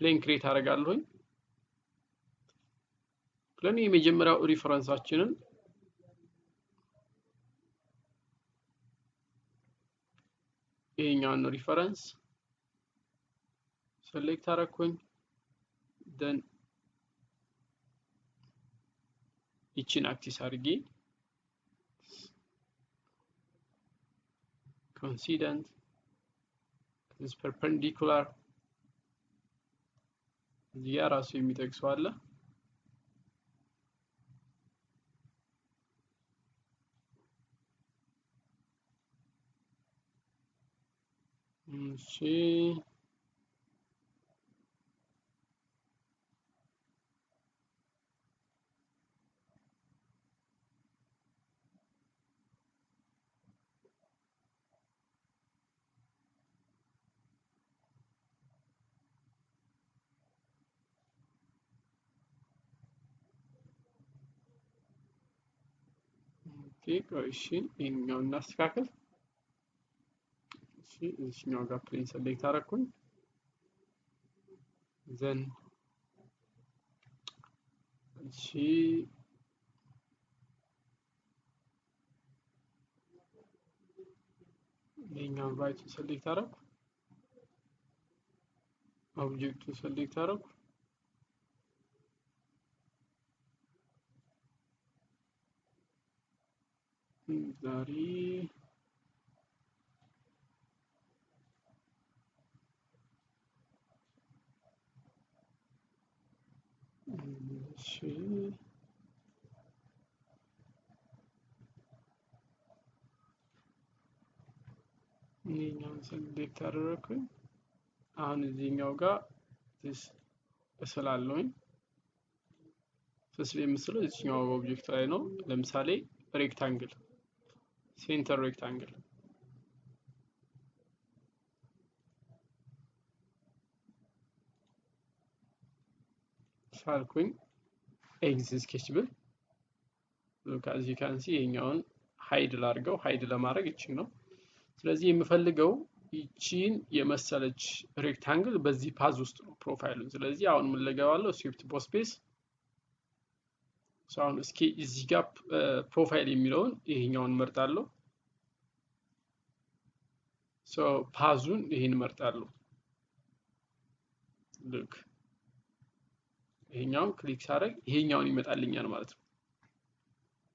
ፕሌን ክሬት አደርጋለሁኝ። ፕሌን የመጀመሪያው ሪፈረንሳችንን ይሄኛውን ሪፈረንስ ሴሌክት አደረኩኝ። ደን ይቺን አክሲስ አድርጌ coincident is perpendicular እዚህ ጋር ራሱ የሚጠቅሰው አለ። እሺ እሺ ይሄኛው እናስተካክል። እሺ እዚህኛው ጋር ፕሌን ሴሌክት አደረኩኝ። ዘን እሺ ይሄኛው ራይት ሴሌክት አደረኩ። ኦብጀክቱ ሴሌክት አደረኩ። ዛሬ እሺ ይሄኛውን ሴሌክት አደረኩኝ። አሁን እዚህኛው ጋር እስላለሁኝ። ስለ የምስለው እዚህኛው ኦብጀክት ላይ ነው። ለምሳሌ ሬክታንግል ሴንተር ሬክታንግል ሳልኩኝ ኤግዚት ስኬችብል ሉክ አዝ ዩ ካን ሲ ይሄኛውን ሃይድ ላድርገው። ሃይድ ለማድረግ ይቺን ነው። ስለዚህ የምፈልገው ይቺን የመሰለች ሬክታንግል በዚህ ፓዝ ውስጥ ነው ፕሮፋይሉን። ስለዚህ አሁን ምን ልገባለሁ? ስዊፍት ቦስ ስፔስ አሁን እስኪ እዚህ ጋር ፕሮፋይል የሚለውን ይሄኛውን መርጣለሁ። ሶ ፓዙን ይሄን መርጣለሁ። ልክ ይሄኛውን ክሊክ ሳደርግ ይሄኛውን ይመጣልኛል ማለት ነው።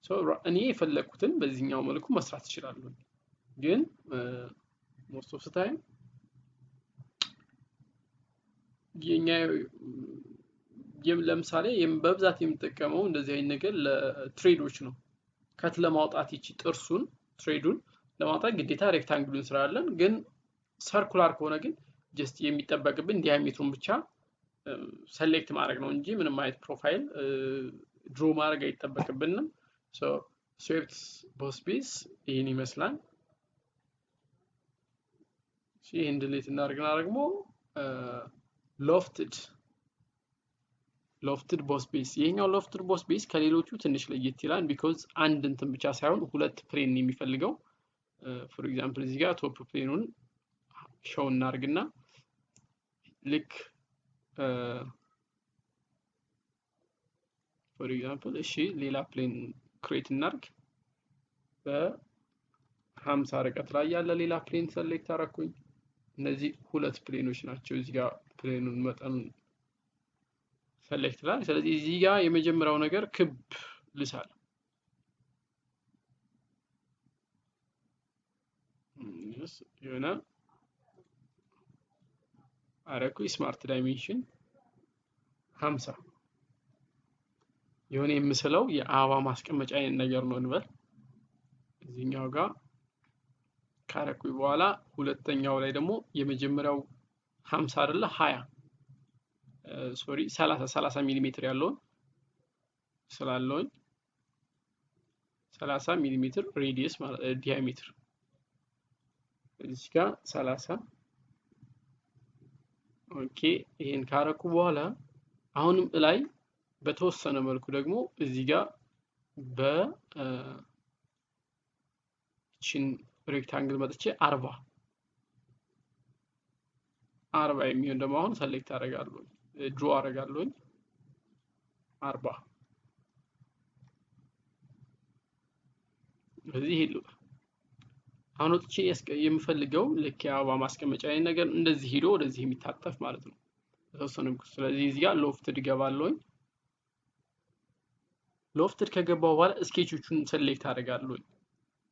ሶ እኔ የፈለኩትን በዚህኛው መልኩ መስራት እችላለሁ። ግን ሞስት ኦፍ ታይም ለምሳሌ በብዛት የምጠቀመው እንደዚህ አይነት ነገር ለትሬዶች ነው። ከት ለማውጣት ይቺ ጥርሱን ትሬዱን ለማውጣት ግዴታ ሬክታንግሉን እንስራለን። ግን ሰርኩላር ከሆነ ግን ጀስት የሚጠበቅብን ዲያሜትሩን ብቻ ሰሌክት ማድረግ ነው እንጂ ምንም አይነት ፕሮፋይል ድሮ ማድረግ አይጠበቅብንም። ሶ ስዊፍት ቦስ ስፔስ ይሄን ይመስላል። ይሄን ድሌት እናደርግና ደግሞ ሎፍትድ ቦስ ቤስ ይሄኛው ሎፍትድ ቦስ ቤስ ከሌሎቹ ትንሽ ለየት ይላል። ቢኮዝ አንድ እንትን ብቻ ሳይሆን ሁለት ፕሌን የሚፈልገው። ፎር ኤግዛምፕል እዚህ ጋር ቶፕ ፕሌኑን ሾው እናርግና ልክ ፎር ኤግዛምፕል እሺ ሌላ ፕሌን ክሬት እናርግ በ50 ርቀት ላይ ያለ ሌላ ፕሌን ሰሌክት አረኩኝ። እነዚህ ሁለት ፕሌኖች ናቸው። እዚህ ጋር ፕሌኑን መጠኑን ሰሌክት ላይ። ስለዚህ እዚህ ጋር የመጀመሪያው ነገር ክብ ልሳል። የሆነ አረኩ ስማርት ዳይሜንሽን 50 የሆነ የምስለው የአበባ ማስቀመጫ አይነት ነገር ነው እንበል። እዚህኛው ጋር ካረኩኝ በኋላ ሁለተኛው ላይ ደግሞ የመጀመሪያው 50 አይደለ 30 ሚሊ ሜትር ያለውን ስላለውኝ 30 ሚሊ ሜትር ሬዲየስ ማለት ዲያሜትር እዚህ ጋር 30 ኦኬ። ይሄን ካረኩ በኋላ አሁንም ላይ በተወሰነ መልኩ ደግሞ እዚህ ጋር በቺን ሬክታንግል መጥቼ 40 የሚሆን ደግሞ አሁን ሰሌክት አደርጋለሁ ድሮ አደርጋለሁ 40 በዚህ ሄሉ አሁን ወጥቼ የምፈልገው ልክ የአበባ ማስቀመጫ አይነት ነገር እንደዚህ ሄዶ ወደዚህ የሚታጠፍ ማለት ነው ተወሰነ። ስለዚህ እዚህ ጋር ሎፍትድ ገባለሁ። ሎፍትድ ከገባው በኋላ ስኬቾቹን ሰሌክት አደርጋለሁ።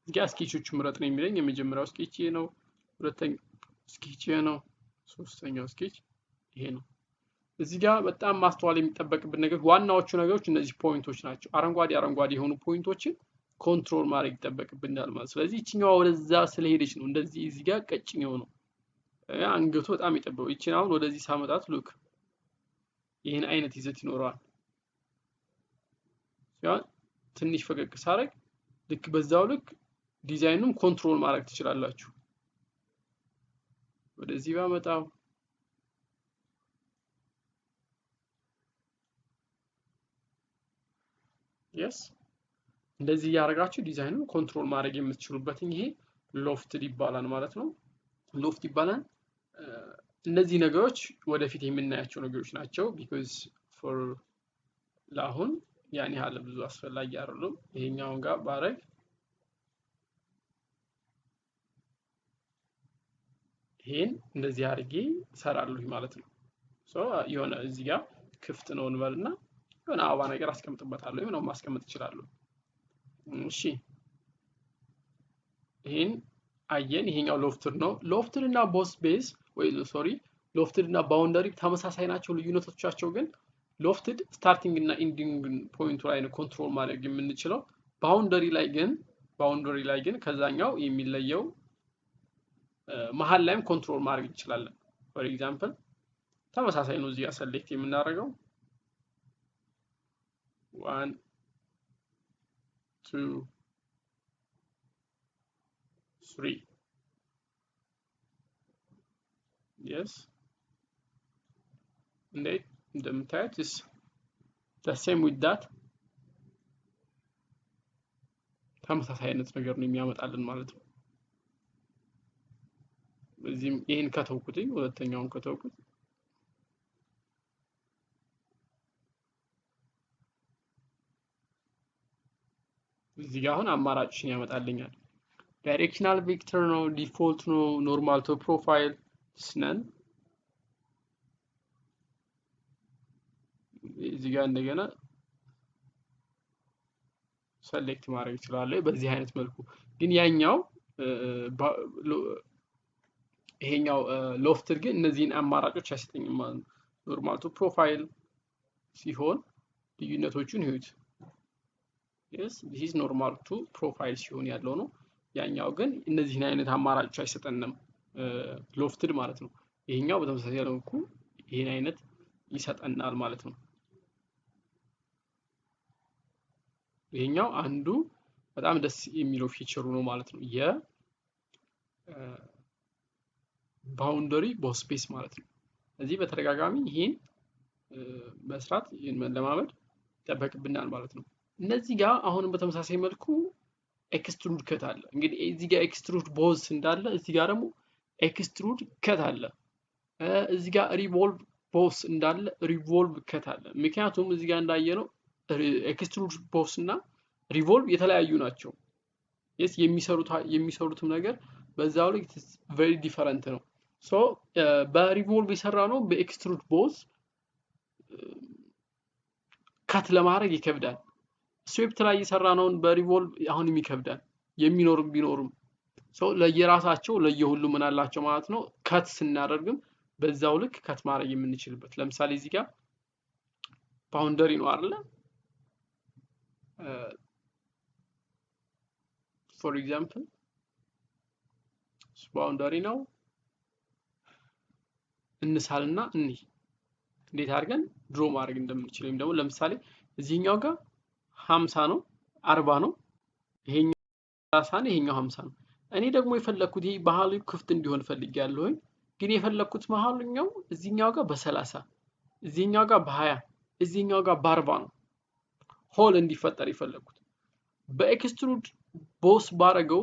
እዚህ ጋር ስኬቾቹ ምረጥ ነው የሚለኝ። የመጀመሪያው ስኬች ይሄ ነው፣ ሁለተኛው ስኬች ይሄ ነው፣ ሶስተኛው ስኬች ይሄ ነው። እዚህ ጋር በጣም ማስተዋል የሚጠበቅብን ነገር ዋናዎቹ ነገሮች እነዚህ ፖይንቶች ናቸው። አረንጓዴ የሆኑ ፖይንቶችን ኮንትሮል ማድረግ ይጠበቅብናል ማለት። ስለዚህ እቺኛው ወደዛ ስለሄደች ነው እንደዚህ እዚህ ጋር ቀጭን የሆነው አንገቱ በጣም ይጠበው። እቺን አሁን ወደዚህ ሳመጣት ሉክ ይሄን አይነት ይዘት ይኖረዋል። ትንሽ ፈቀቅ ሳረግ ልክ በዛው ልክ ዲዛይኑን ኮንትሮል ማድረግ ትችላላችሁ። ወደዚህ ባመጣው yes እንደዚህ ያረጋችሁ ዲዛይኑን ኮንትሮል ማድረግ የምትችሉበት ይሄ ሎፍትድ ይባላል ማለት ነው። ሎፍት ይባላል። እነዚህ ነገሮች ወደፊት የምናያቸው ነገሮች ናቸው። ቢኮዝ ፎር ለአሁን ያን ያህል ብዙ አስፈላጊ አይደሉም። ይሄኛውን ጋር ባረግ ይሄን እንደዚህ አድርጌ ሰራለሁ ማለት ነው። የሆነ እዚህ ጋር ክፍት ነው እንበልና የሆነ አበባ ነገር አስቀምጥበታለሁ ወይ ነው ማስቀመጥ ይችላል። እሺ ይሄን አየን። ይሄኛው ሎፍትድ ነው። ሎፍትድ እና ቦስ ቤዝ ሎፍትድ እና ባውንደሪ ተመሳሳይ ናቸው። ልዩነቶቻቸው ግን ሎፍትድ ስታርቲንግ እና ኢንዲንግ ፖይንቱ ላይ ነው ኮንትሮል ማድረግ የምንችለው። ባውንደሪ ላይ ግን ከዛኛው የሚለየው መሃል ላይም ኮንትሮል ማድረግ እንችላለን። ፎር ኤግዛምፕል ተመሳሳይ ነው። እዚህ ጋር ሰሌክት የምናደርገው 1 2 3 yes እንዴት እንደምታዩት is the same with that ተመሳሳይ አይነት ነገር ነው የሚያመጣልን ማለት ነው። እዚህም ይሄን ከተውኩትኝ ሁለተኛውን ከተውኩት እዚህ ጋር አሁን አማራጭሽን ያመጣልኛል። ዳይሬክሽናል ቬክተር ነው፣ ዲፎልት ነው፣ ኖርማል ቱ ፕሮፋይል ስነን እዚህ ጋር እንደገና ሰሌክት ማድረግ ይችላል በዚህ አይነት መልኩ። ግን ይሄኛው ሎፍትድ ግን እነዚህን አማራጮች አይሰጠኝም ማለት ነው። ኖርማል ቱ ፕሮፋይል ሲሆን ልዩነቶቹን ይሁት yes this is normal to profile ሲሆን ያለው ነው። ያኛው ግን እነዚህን አይነት አማራጮች አይሰጠንም ሎፍትድ ማለት ነው። ይሄኛው በተመሳሳይ መልኩ ይሄን አይነት ይሰጠናል ማለት ነው። ይሄኛው አንዱ በጣም ደስ የሚለው ፊቸሩ ነው ማለት ነው። ባውንደሪ ቦስ ስፔስ ማለት ነው። እዚህ በተደጋጋሚ ይሄን መስራት ለማመድ ይጠበቅብናል ማለት ነው። እነዚህ ጋር አሁንም በተመሳሳይ መልኩ ኤክስትሩድ ከት አለ። እንግዲህ እዚህ ጋር ኤክስትሩድ ቦዝ እንዳለ እዚህ ጋር ደግሞ ኤክስትሩድ ከት አለ። እዚህ ጋር ሪቮልቭ ቦስ እንዳለ ሪቮልቭ ከት አለ። ምክንያቱም እዚህ ጋር እንዳየነው ኤክስትሩድ ቦስ እና ሪቮልቭ የተለያዩ ናቸው። የሚሰሩትም ነገር በዛው ላይ ቬሪ ዲፈረንት ነው። ሶ በሪቮልቭ የሰራ ነው በኤክስትሩድ ቦስ ከት ለማድረግ ይከብዳል። ስዊፕት ላይ የሰራ ነውን በሪቮልቭ አሁንም ይከብዳል። የሚኖርም ቢኖርም ሶ ለየራሳቸው ለየሁሉም ምን አላቸው ማለት ነው። ከት ስናደርግም በዛው ልክ ከት ማድረግ የምንችልበት ለምሳሌ እዚህ ጋር ባውንደሪ ነው አይደለ? ፎር ኤግዛምፕል ባውንደሪ ነው እንሳልና እንዴት አድርገን ድሮ ማድረግ እንደምንችል ወይም ደግሞ ለምሳሌ እዚህኛው ጋር 50 ነው 40 ነው ይሄኛው 30 ነው ይሄኛው 50 ነው። እኔ ደግሞ የፈለኩት ይሄ መሀሉ ክፍት እንዲሆን ፈልጌያለሁ። ግን የፈለኩት መሀሉኛው እዚህኛው ጋር በ30 እዚህኛው ጋር በ20 እዚህኛው ጋር በ40 ነው ሆል እንዲፈጠር የፈለኩት። በኤክስትሩድ ቦስ ባረገው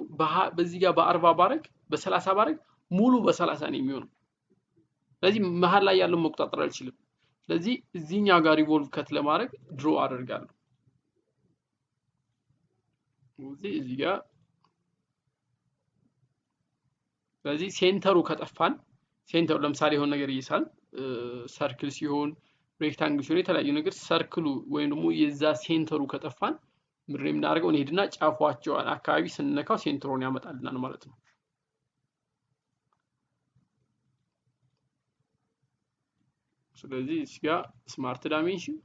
በዚህ ጋር በ40 ባረግ በ30 ባረግ ሙሉ በ30 ነው የሚሆነው። ስለዚህ መሀል ላይ ያለው መቆጣጠር አልችልም። ስለዚህ እዚህኛው ጋር ሪቮልቭ ከት ለማድረግ ድሮ አደርጋለሁ። እዚህ ጋር ስለዚህ ሴንተሩ ከጠፋን ሴንተሩ ለምሳሌ የሆነ ነገር ይይሳል ሰርክል ሲሆን ሬክታንግል ሲሆን የተለያዩ ነገር ሰርክሉ ወይም ደግሞ የዛ ሴንተሩ ከጠፋን ምድር የምናደርገው እንሄድና ጫፏቸው አካባቢ ስንነካው ሴንተሩን ያመጣልናል ማለት ነው። ስለዚህ እዚህ ጋር ስማርት ዳይሜንሽን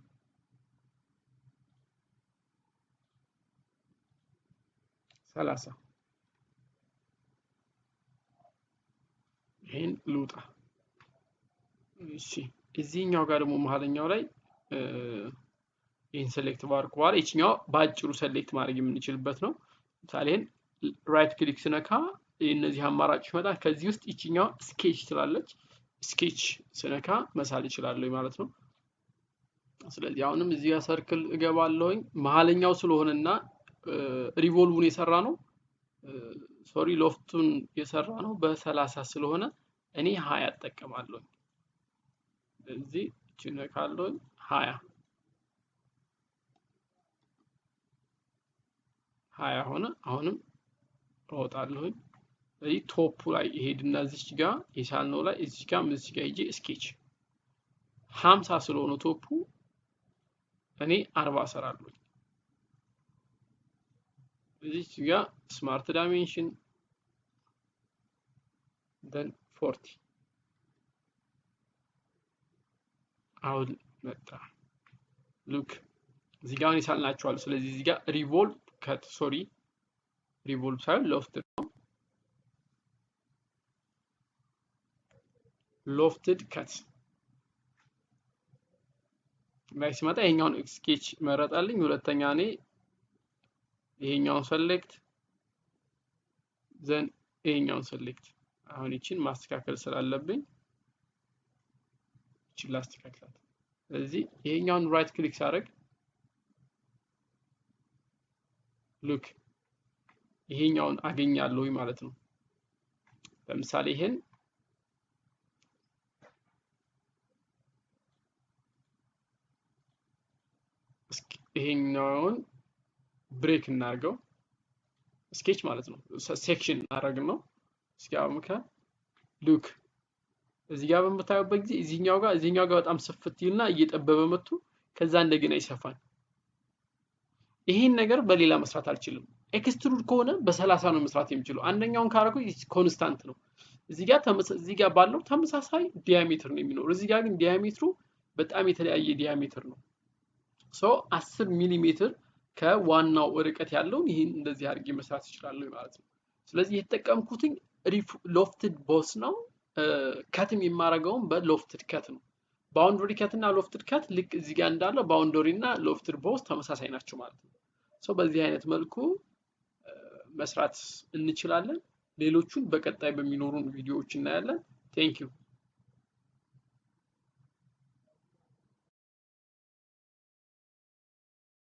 ሰላሳ ይሄን ልውጣ። እሺ እዚህኛው ጋር ደግሞ መሀለኛው ላይ ይሄን ሴሌክት ባርኩ በኋላ እቺኛው ባጭሩ ሴሌክት ማድረግ የምንችልበት ነው። ለምሳሌ ራይት ክሊክ ስነካ እነዚህ አማራጮች ይመጣል። ከዚህ ውስጥ እቺኛው ስኬች ትላለች። ስኬች ስነካ መሳል ይችላል ማለት ነው። ስለዚህ አሁንም እዚህ ጋር ሰርክል እገባለሁኝ መሀለኛው ስለሆነና ሪቮልቭን የሰራ ነው ሶሪ ሎፍቱን የሰራ ነው በ30 ስለሆነ እኔ 20 እጠቀማለሁ። እዚህ ጭነካለሁ 20 ሆነ። አሁንም እወጣለሁኝ። ስለዚህ ቶፑ ላይ ይሄድና እዚች ጋር የሳልነው ላይ እዚች ጋር እዚህ ጋር ሂጄ ስኬች 50 ስለሆነ ቶፑ እኔ 40 እሰራለሁ። እዚች ጋር ስማርት ዳይሜንሽን then 40 አሁን መጣ ሉክ እዚህ ጋር ይሳልናቸዋል። ስለዚህ እዚህ ጋር ሪቮልቭ ከት ሶሪ ሪቮልቭ ሳይሆን ሎፍትድ ነው ሎፍትድ ከት ላይ ሲመጣ ይሄኛውን ስኬች መረጣልኝ። ሁለተኛ እኔ ይሄኛውን ሴሌክት ዘን ይሄኛውን ሴሌክት አሁን እቺን ማስተካከል ስላለብኝ እቺን ላስተካክላት። ስለዚህ ይሄኛውን ራይት ክሊክ ሳደርግ ሉክ ይሄኛውን አገኛለሁ ማለት ነው። ለምሳሌ ይሄኛውን ብሬክ እናርገው ስኬች ማለት ነው ሴክሽን አደረግን ነው። እስኪ አምካ ሉክ እዚህ ጋር በምታዩበት ጊዜ እዚህኛው ጋር በጣም ስፍት ይልና እየጠበበ መጥቶ ከዛ እንደገና ይሰፋል። ይሄን ነገር በሌላ መስራት አልችልም። ኤክስትሩድ ከሆነ በ30 ነው መስራት የሚችለው። አንደኛውን ካረኩ ኮንስታንት ነው። እዚህ ጋር ባለው ተመሳሳይ ዲያሜትር ነው የሚኖር። እዚህ ጋር ግን ዲያሜትሩ በጣም የተለያየ ዲያሜትር ነው። ሶ 10 ሚሊ ሜትር ከዋናው ርቀት ያለውን ይሄን እንደዚህ አድርጌ መስራት ይችላል ማለት ነው። ስለዚህ የተጠቀምኩትኝ ሎፍትድ ቦስ ነው። ከትም የማረገውን በሎፍትድ ከት ነው። ባውንደሪ ከት እና ሎፍትድ ከት ልክ እዚህ ጋር እንዳለው ባውንደሪ እና ሎፍትድ ቦስ ተመሳሳይ ናቸው ማለት ነው። ሶ በዚህ አይነት መልኩ መስራት እንችላለን። ሌሎቹን በቀጣይ በሚኖሩን ቪዲዮዎች እናያለን። ቴንክ ዩ